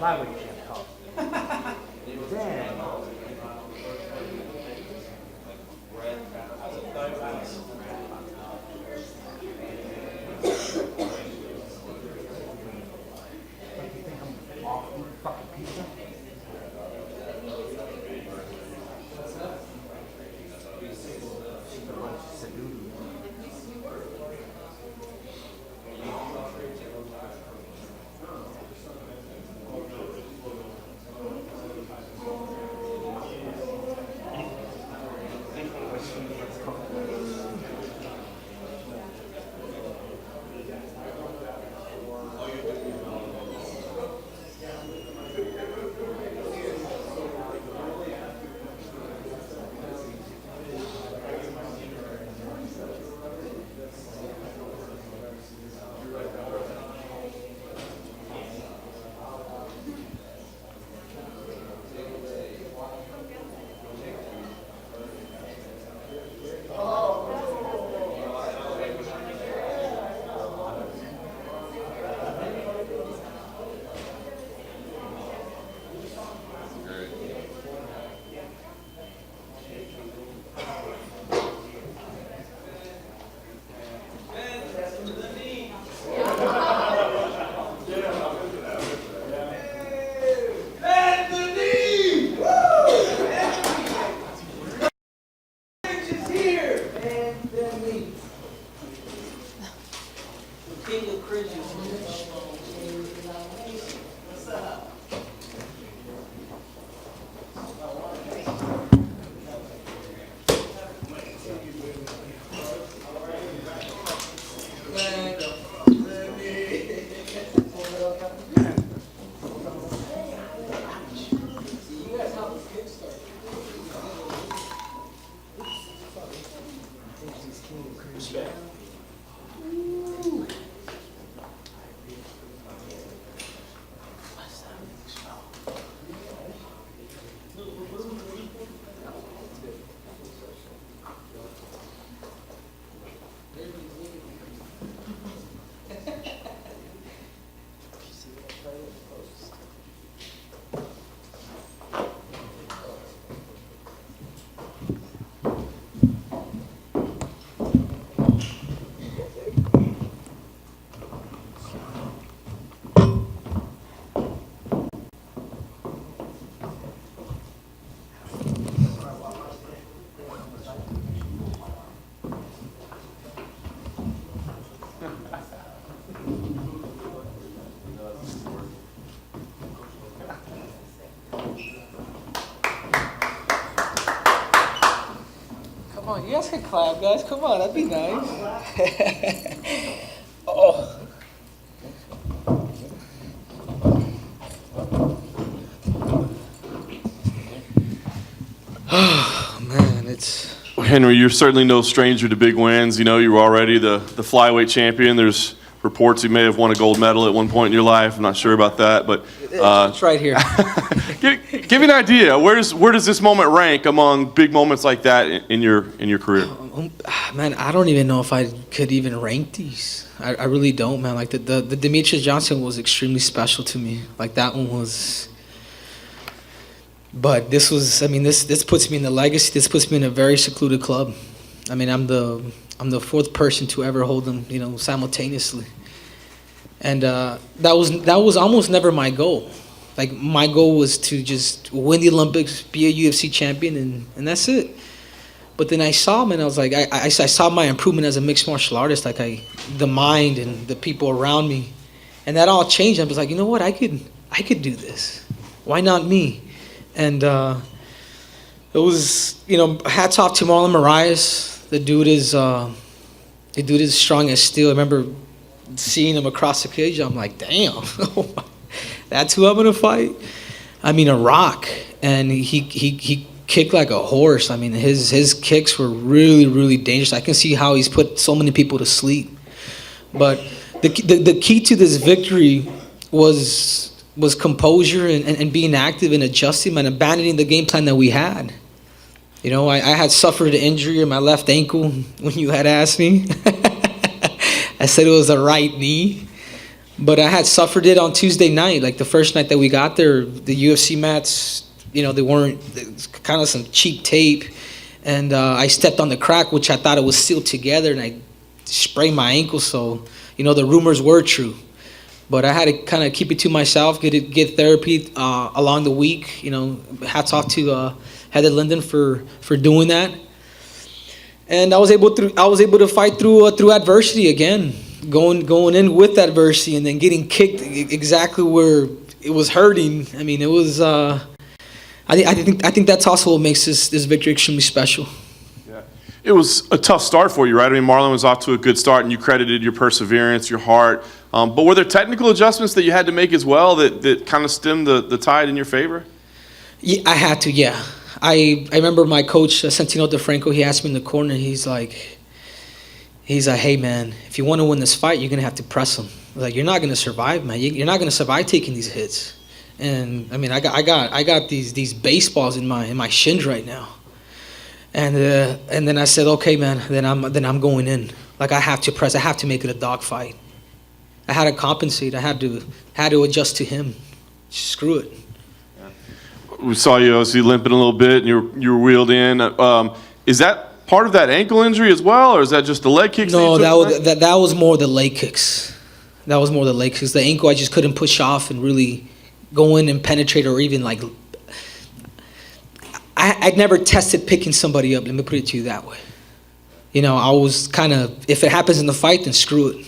flyweight champ called. Then fucking pizza. on, you guys can clap, guys. Come on, that'd be nice. Oh. Man, it's... Henry, you're certainly no stranger to big wins. You know, you were already the flyweight champion. There's reports you may have won a gold medal at one point in your life. I'm not sure about that, but it's right here. give me an idea. Where does this moment rank among big moments like that in your career? Man, I don't even know if I could even rank these. I really don't, man. Like the Demetrius Johnson was extremely special to me. Like that one was. But this was, I mean, this puts me in the legacy. This puts me in a very secluded club. I mean, I'm the fourth person to ever hold them, you know, simultaneously. And that was almost never my goal. Like my goal was to just win the Olympics, be a UFC champion, and that's it. But then I saw him, and I was like, I saw my improvement as a mixed martial artist, like the mind and the people around me, and that all changed. I was like, you know what, I could do this. Why not me? And it was, you know, hats off to Marlon Morars. The dude is strong as steel. I remember seeing him across the cage. I'm like, damn, that's who I'm gonna fight. I mean, a rock, and he kicked like a horse. I mean, his kicks were really, really dangerous. I can see how he's put so many people to sleep. But the key to this victory was composure and being active and adjusting and abandoning the game plan that we had. You know, I had suffered an injury in my left ankle when you had asked me. I said it was the right knee. But I had suffered it on Tuesday night, like the first night that we got there. The UFC mats, you know, they weren't, kind of some cheap tape. And I stepped on the crack, which I thought it was sealed together, and I sprained my ankle. So, you know, the rumors were true. But I had to kind of keep it to myself, get therapy along the week. You know, hats off to Heather Linden for doing that. And I was able to fight through adversity again, going in with adversity and then getting kicked exactly where it was hurting. I mean, it was. I think that's also what makes this victory extremely special. It was a tough start for you, right? I mean, Marlon was off to a good start, and you credited your perseverance, your heart. But were there technical adjustments that you had to make as well that kind of stemmed the tide in your favor? Yeah, I had to, yeah. I remember my coach, Santino DeFranco, he asked me in the corner, he's like, hey, man, if you want to win this fight, you're going to have to press him. Like, you're not going to survive, man. You're not going to survive taking these hits. And, I mean, I got these baseballs in my shins right now. And then I said, okay, man, then I'm going in. Like, I have to press. I have to make it a dogfight. I had to compensate. I had to adjust to him. Screw it. We saw you obviously limping a little bit, and you were wheeled in. Is that part of that ankle injury as well, or is that just the leg kicks? No, that was more the leg kicks. That was more the leg kicks. The ankle I just couldn't push off and really go in and penetrate, or even like. I'd never tested picking somebody up. Let me put it to you that way. You know, I was kind of, if it happens in the fight, then screw it.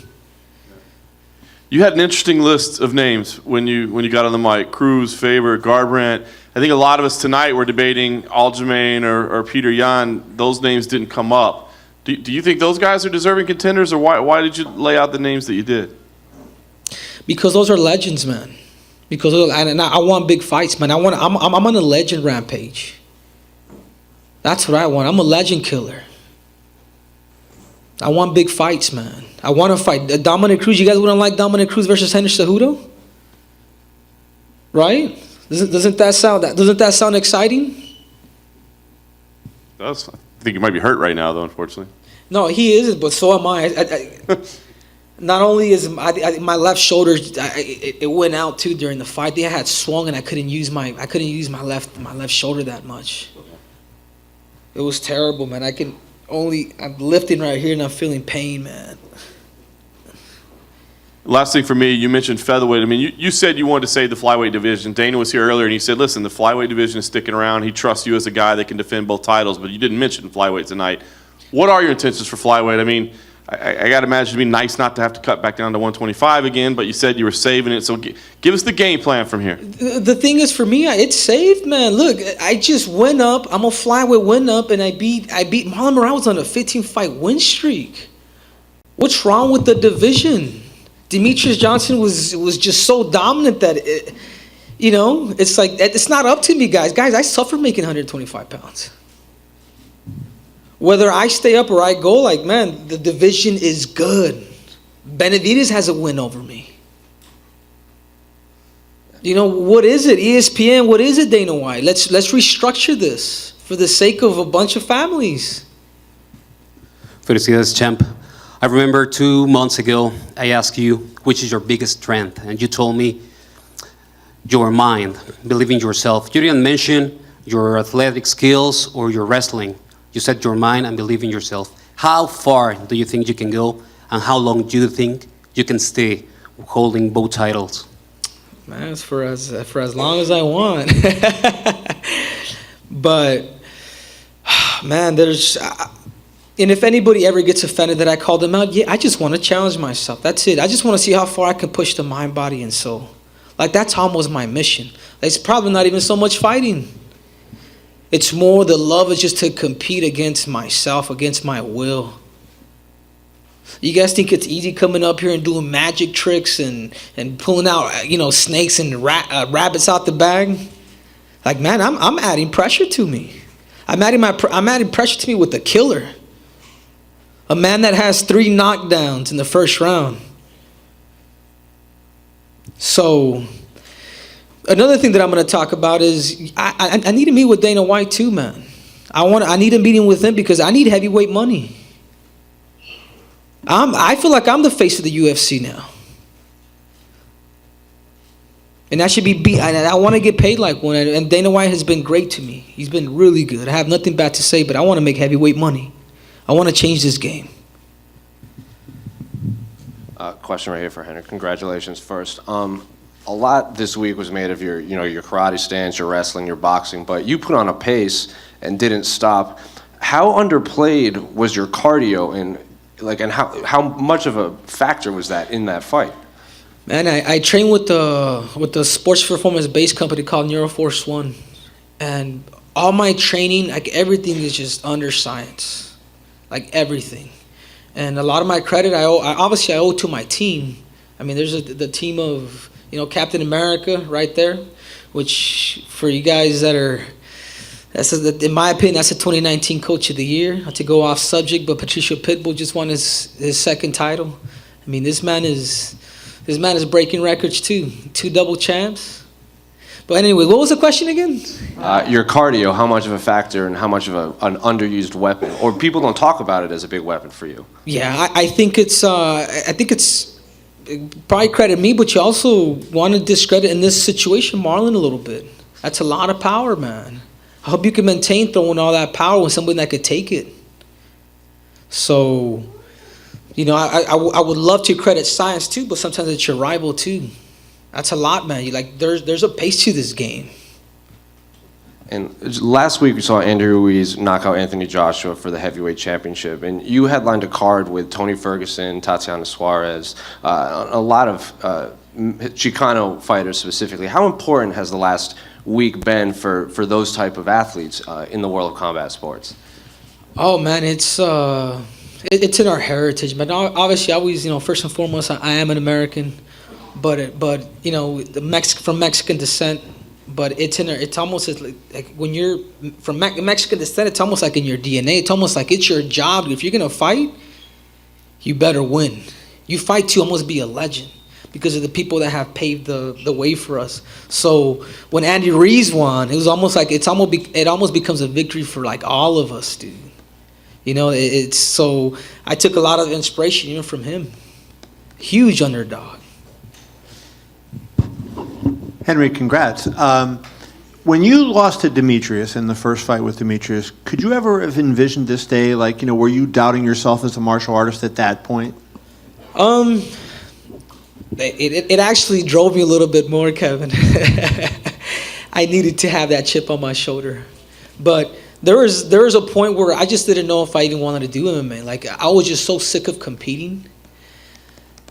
You had an interesting list of names when you got on the mic. Cruz, Faber, Garbrandt. I think a lot of us tonight were debating Aljamain or Petr Yan. Those names didn't come up. Do you think those guys are deserving contenders, or why did you lay out the names that you did? Because those are legends, man. Because I want big fights, man. I'm on a legend rampage. That's what I want. I'm a legend killer. I want big fights, man. I want to fight Dominic Cruz. You guys wouldn't like Dominic Cruz versus Henry Cejudo, right? Doesn't that sound exciting? I think you might be hurt right now, though, unfortunately. No, he isn't, but so am I. Not only is my left shoulder, it went out too during the fight. I had swung and I couldn't use my left shoulder that much. It was terrible, man. I'm lifting right here and I'm feeling pain, man. Last thing for me, you mentioned featherweight. I mean, you said you wanted to save the flyweight division. Dana was here earlier and he said, listen, the flyweight division is sticking around. He trusts you as a guy that can defend both titles, but you didn't mention flyweight tonight. What are your intentions for flyweight? I mean, I got to imagine it'd be nice not to have to cut back down to 125 again, but you said you were saving it. So give us the game plan from here. The thing is, for me, it's saved, man. Look, I just went up. I'm a flyweight win up, and I beat Marlon Morars on a 15-fight win streak. What's wrong with the division? Demetrius Johnson was just so dominant that it's like it's not up to me, guys. Guys, I suffer making 125 pounds. Whether I stay up or I go, like, man, the division is good. Benavidez has a win over me. What is it? ESPN, what is it, Dana White? Let's restructure this for the sake of a bunch of families. Felicidades, champ. I remember 2 months ago, I asked you, which is your biggest strength? And you told me, your mind, believing yourself. You didn't mention your athletic skills or your wrestling. You said your mind and believe in yourself. How far do you think you can go, and how long do you think you can stay holding both titles? Man, it's for as long as I want. But, man, and if anybody ever gets offended that I called them out, I just want to challenge myself. That's it. I just want to see how far I can push the mind, body, and soul. Like, that's almost my mission. It's probably not even so much fighting. It's more the love is just to compete against myself, against my will. You guys think it's easy coming up here and doing magic tricks and pulling out snakes and rabbits out the bag? Like, man, I'm adding pressure to me. I'm adding pressure to me with a killer. A man that has 3 knockdowns in the first round. So another thing that I'm going to talk about is I need to meet with Dana White too, man. I need a meeting with him because I need heavyweight money. I feel like I'm the face of the UFC now. And I should be I want to get paid like one. And Dana White has been great to me. He's been really good. I have nothing bad to say, but I want to make heavyweight money. I want to change this game. Question right here for Henry. Congratulations first. A lot this week was made of your karate stance, your wrestling, your boxing, but you put on a pace and didn't stop. How underplayed was your cardio and how much of a factor was that in that fight? Man, I train with the sports performance-based company called Neuroforce One, and all my training, like everything, is just under science, like everything. And a lot of my credit, I owe to my team. I mean, there's the team of Captain America right there, which for you guys in my opinion, that's the 2019 Coach of the Year. Not to go off subject, but Patricio Pitbull just won his second title. I mean, this man is breaking records too. 2 double champs. But anyway, what was the question again? Your cardio, how much of a factor and how much of an underused weapon, or people don't talk about it as a big weapon for you? Yeah, I think it's probably credit me, but you also want to discredit in this situation Marlon a little bit. That's a lot of power, man. I hope you can maintain throwing all that power with somebody that could take it. So, I would love to credit science too, but sometimes it's your rival too. That's a lot, man. There's a pace to this game. And last week we saw Andy Ruiz knock out Anthony Joshua for the heavyweight championship, and you headlined a card with Tony Ferguson, Tatiana Suarez, a lot of Chicano fighters specifically. How important has the last week been for those type of athletes in the world of combat sports? Oh man, it's in our heritage. But obviously, always first and foremost, I am an American, but from Mexican descent. But it's almost like when you're from Mexican descent, it's almost like in your DNA. It's almost like it's your job. If you're gonna fight, you better win. You fight to almost be a legend because of the people that have paved the way for us. So when Andy Ruiz won, it was almost like it almost becomes a victory for like all of us, dude. It's so I took a lot of inspiration even from him. Huge underdog. Henry, congrats. When you lost to Demetrius in the first fight with Demetrius, could you ever have envisioned this day? Were you doubting yourself as a martial artist at that point? It actually drove me a little bit more, Kevin. I needed to have that chip on my shoulder. But there was a point where I just didn't know if I even wanted to do MMA. Like I was just so sick of competing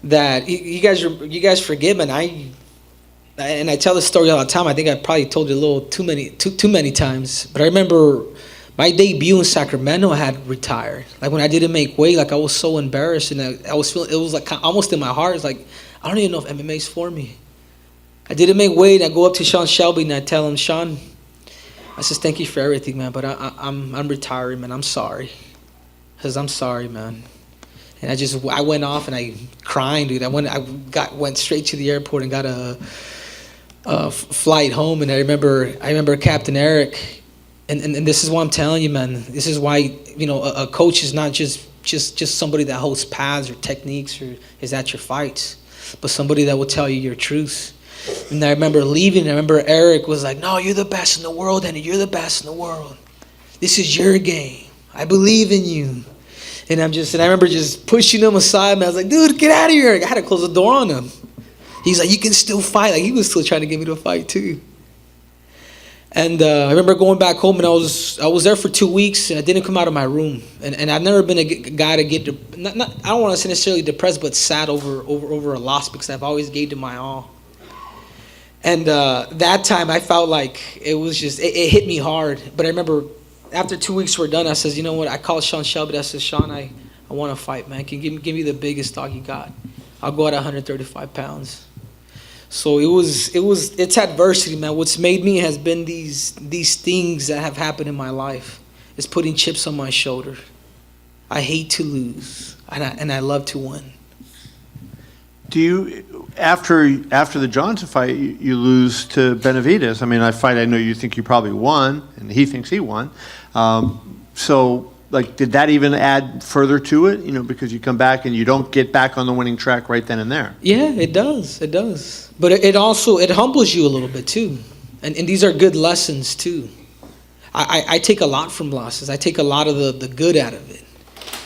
that you guys forgive me. And I tell this story all the time. I think I probably told it a little too many times. But I remember my debut in Sacramento, I had retired. Like when I didn't make weight, like I was so embarrassed, and I was feeling, it was like almost in my heart. It's like I don't even know if MMA's for me. I didn't make weight. I go up to Sean Shelby and I tell him, Sean, I says, thank you for everything, man, but I'm retiring, man. I'm sorry. I says, I'm sorry, man. And I went off and I crying, dude. I went straight to the airport and got a flight home. And I remember Captain Eric, and this is what I'm telling you, man. This is why, you know, a coach is not just somebody that holds paths or techniques or is at your fights, but somebody that will tell you your truth. And I remember leaving, I remember Eric was like, no, you're the best in the world, Henry. You're the best in the world. This is your game. I believe in you. And I remember just pushing him aside, man. I was like, dude, get out of here. I had to close the door on him. He's like, you can still fight. Like, he was still trying to get me to fight, too. And I remember going back home, and I was there for 2 weeks, and I didn't come out of my room. And I've never been a guy to get, I don't want to say necessarily depressed, but sad over a loss, because I've always gave it my all. And that time I felt like it was just, it hit me hard. But I remember after 2 weeks were done, I says, you know what? I called Sean Shelby. I said, Sean, I want to fight, man. Can you give me the biggest dog you got? I'll go at 135 pounds. So it's adversity, man. What's made me has been these things that have happened in my life. It's putting chips on my shoulder. I hate to lose, and I love to win. Do you, after the Johnson fight, you lose to Benavidez? I mean, I know you think you probably won, and he thinks he won. So, like, did that even add further to it? You know, because you come back and you don't get back on the winning track right then and there. Yeah, it does. It does. But it also humbles you a little bit too, and these are good lessons too. I take a lot from losses. I take a lot of the good out of it.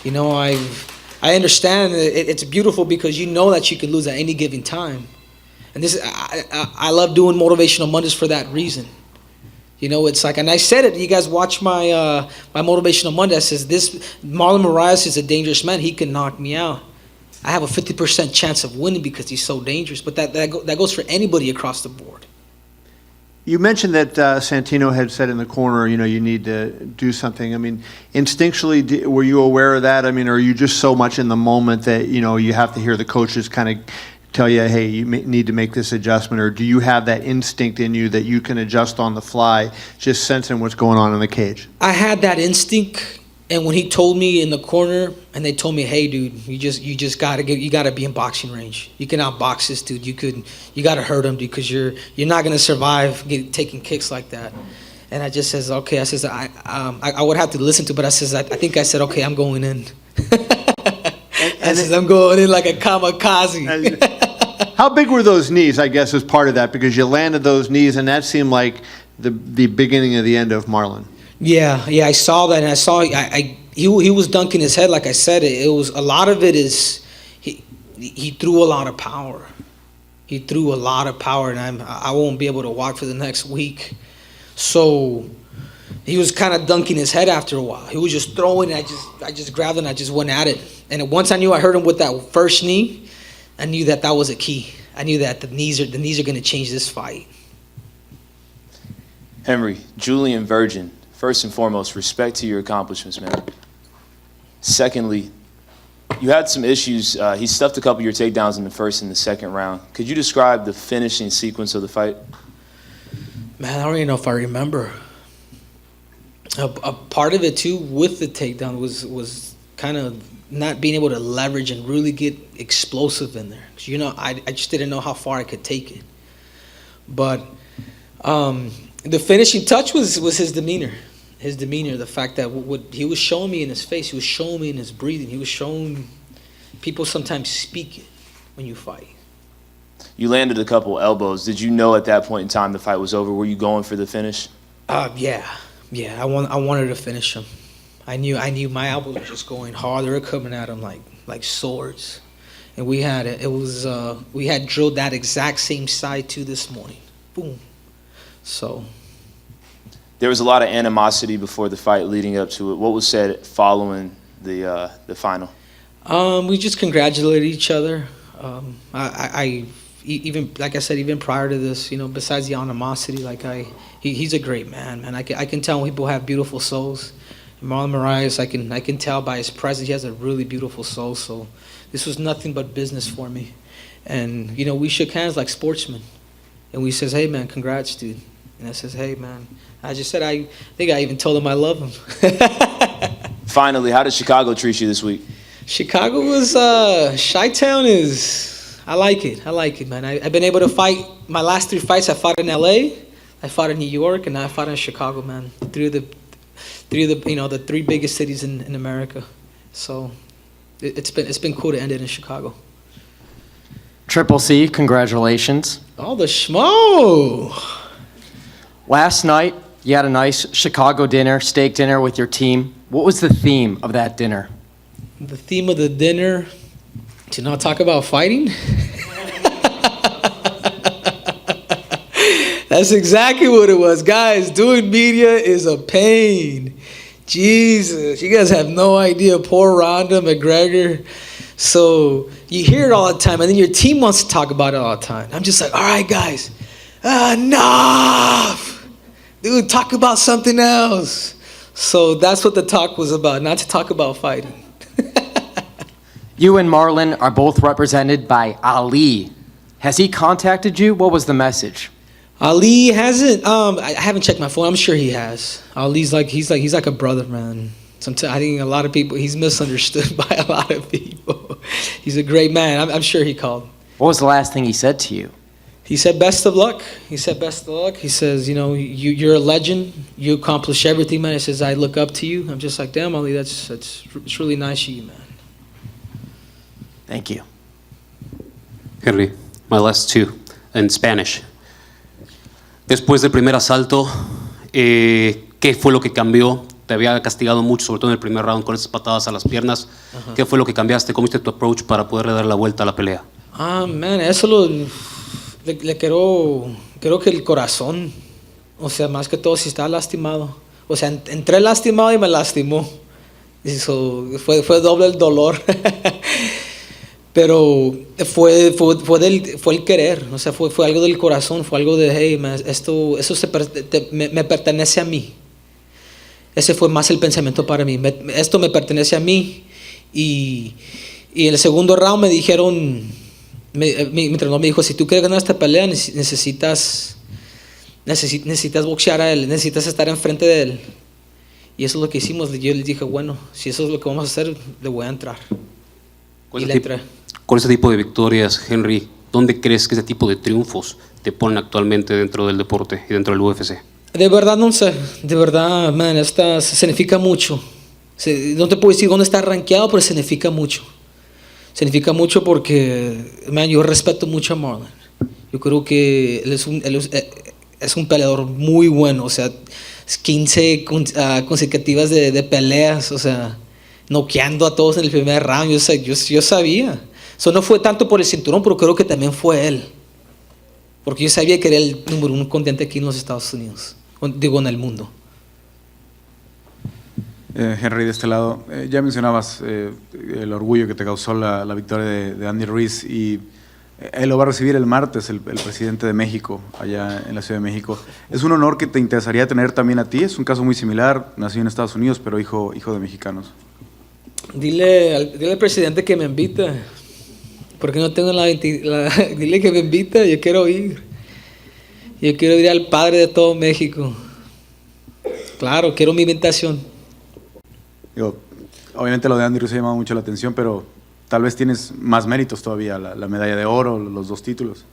You know, I understand it's beautiful because you know that you can lose at any given time. And I love doing Motivational Mondays for that reason. You know, it's like, and I said it, you guys watch my Motivational Monday. I says, Marlon Morars is a dangerous man. He can knock me out. I have a 50% chance of winning because he's so dangerous. But that goes for anybody across the board. You mentioned that Santino had said in the corner, you know, you need to do something. I mean, instinctually, were you aware of that? I mean, are you just so much in the moment that, you know, you have to hear the coaches kind of tell you, hey, you need to make this adjustment? Or do you have that instinct in you that you can adjust on the fly, just sensing what's going on in the cage? I had that instinct. And when he told me in the corner, and they told me, "Hey, dude, you just gotta be in boxing range. You can outbox this dude. You gotta hurt him because you're not gonna survive taking kicks like that." And I just says, "Okay." I says, "I would have to listen to," but I says, I think I said, "Okay, I'm going in." I says, "I'm going in like a kamikaze." How big were those knees? I guess as part of that, because you landed those knees, and that seemed like the beginning of the end of Marlon. Yeah, I saw that, and I saw he was dunking his head. Like I said, it was a lot of it is he threw a lot of power. He threw a lot of power, and I won't be able to walk for the next week. So he was kind of dunking his head after a while. He was just throwing, and I just grabbed it and I just went at it. And once I knew I heard him with that first knee, I knew that was a key. I knew that the knees are going to change this fight. Henry, Julian Virgin. First and foremost, respect to your accomplishments, man. Secondly, you had some issues. He stuffed a couple of your takedowns in the first and the second round. Could you describe the finishing sequence of the fight? Man, I don't even know if I remember. A part of it, too, with the takedown was kind of not being able to leverage and really get explosive in there. 'Cause, you know, I just didn't know how far I could take it. But the finishing touch was his demeanor. His demeanor, the fact that what he was showing me in his face, he was showing me in his breathing. He was showing people sometimes speak it when you fight. You landed a couple elbows. Did you know at that point in time the fight was over? Were you going for the finish? Yeah. I wanted to finish him. I knew my elbows were just going hard. They were coming at him like swords. And we had drilled that exact same side too this morning. Boom. So there was a lot of animosity before the fight leading up to it. What was said following the final? We just congratulated each other. Even like I said, even prior to this, you know, besides the animosity, he's a great man. I can tell when people have beautiful souls. Marlon Morars, I can tell by his presence, he has a really beautiful soul. So this was nothing but business for me. And, you know, we shook hands like sportsmen. And we says, hey, man, congrats, dude. And I says, hey, man. I just said, I think I even told him I love him. Finally, how did Chicago treat you this week? Chicago was, Chi-Town is, I like it, man. I've been able to fight, my last 3 fights, I fought in LA, I fought in New York, and I fought in Chicago, man. Three of the you know, the 3 biggest cities in America. So it's been cool to end it in Chicago. Triple C, congratulations. Oh, the schmo. Last night, you had a nice Chicago dinner, steak dinner with your team. What was the theme of that dinner? The theme of the dinner, to not talk about fighting? That's exactly what it was. Guys, doing media is a pain. Jesus, you guys have no idea. Poor Ronda McGregor. So you hear it all the time, and then your team wants to talk about it all the time. I'm just like, all right, guys, enough. Dude, talk about something else. So that's what the talk was about, not to talk about fighting. You and Marlon are both represented by Ali. Has he contacted you? What was the message? Ali hasn't. I haven't checked my phone. I'm sure he has. Ali's he's like a brother, man. Sometimes I think a lot of people, he's misunderstood by a lot of people. He's a great man. I'm sure he called. What was the last thing he said to you? He said, best of luck. He says, you know, you're a legend. You accomplish everything, man. He says, I look up to you. I'm just like, damn, Ali, it's really nice of you, man. Thank you. Henry, my last 2 in Spanish. Después del primer asalto, ¿qué fue lo que cambió? Te había castigado mucho, sobre todo en el primer round, con esas patadas a las piernas. ¿Qué fue lo que cambiaste? ¿Cómo hiciste tu approach para poder dar la vuelta a la pelea? Man, eso le creo que el corazón, o sea, más que todo si está lastimado. O sea, entré lastimado y me lastimó. Eso fue doble el dolor. Pero fue el querer, o sea, fue algo del corazón, fue algo de, hey, man, eso me pertenece a mí. Ese fue más el pensamiento para mí. Esto me pertenece a mí. Y en el segundo round me dijeron, mi entrenador me dijo, si tú quieres ganar esta pelea, necesitas boxear a él, necesitas estar enfrente de él. Y eso es lo que hicimos. Yo les dije, bueno, si eso es lo que vamos a hacer, le voy a entrar. Y le entré. Con ese tipo de victorias, Henry, ¿dónde crees que ese tipo de triunfos te ponen actualmente dentro del deporte y dentro del UFC? De verdad no sé, de verdad, man, esta significa mucho. No te puedo decir dónde está rankeado, pero significa mucho. Significa mucho porque, man, yo respeto mucho a Marlon. Yo creo que él es un peleador muy bueno, o sea, 15 consecutivas de peleas, o sea, noqueando a todos en el primer round. Yo sabía. Eso no fue tanto por el cinturón, pero creo que también fue él. Porque yo sabía que era el número 1 contendiente aquí en los Estados Unidos. Digo, en el mundo. Henry, de este lado, ya mencionabas el orgullo que te causó la victoria de Andy Ruiz, y él lo va a recibir el martes, el presidente de México, allá en la Ciudad de México. ¿Es un honor que te interesaría tener también a ti? Es un caso muy similar, nació en Estados Unidos, pero hijo de mexicanos. Dile al presidente que me invita, porque no tengo dile que me invita, yo quiero ir. Yo quiero ir al padre de todo México. Claro, quiero mi invitación. Digo, obviamente lo de Andy Ruiz ha llamado mucho la atención, pero tal vez tienes más méritos todavía, la medalla de oro, los 2 títulos.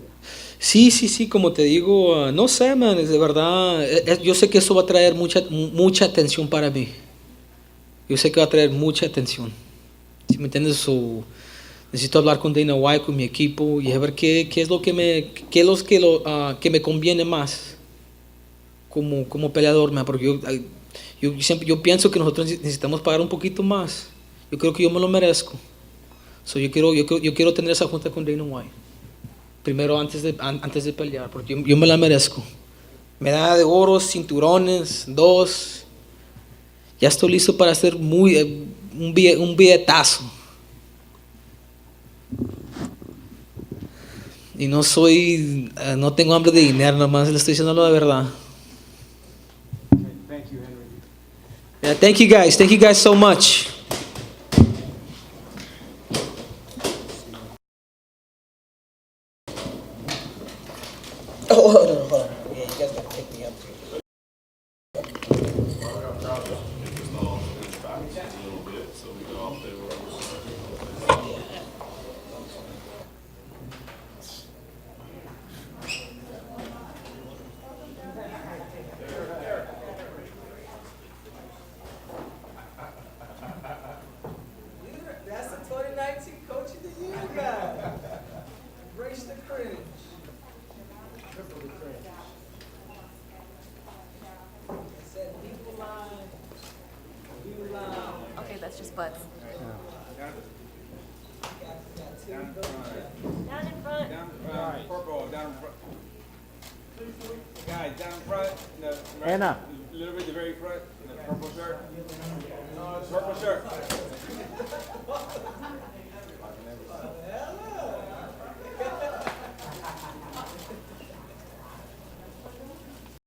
Sí, como te digo, no sé, man, de verdad, yo sé que eso va a traer mucha atención para mí. Yo sé que va a traer mucha atención. ¿Sí me entiendes? Necesito hablar con Dana White, con mi equipo, y a ver qué es lo que me conviene más como peleador, man, porque yo pienso que nosotros necesitamos pagar un poquito más. Yo creo que yo me lo merezco. So, yo quiero tener esa junta con Dana White. Primero, antes de pelear, porque yo me la merezco. medalla de oro, cinturones, 2. Ya estoy listo para hacer un billetazo. Y no tengo hambre de dinero, nomás le estoy diciendo la verdad. Thank you, Henry. Yeah, thank you guys so much. Oh, hold on. Yeah, you guys gotta pick me up. That's the 2019 Coach of the Year guy. Embrace the cringe. Okay, that's just butts. Down in front. Purple, down in front. Guys, down in front. Anna. A little bit the very front. The purple shirt. Purple shirt.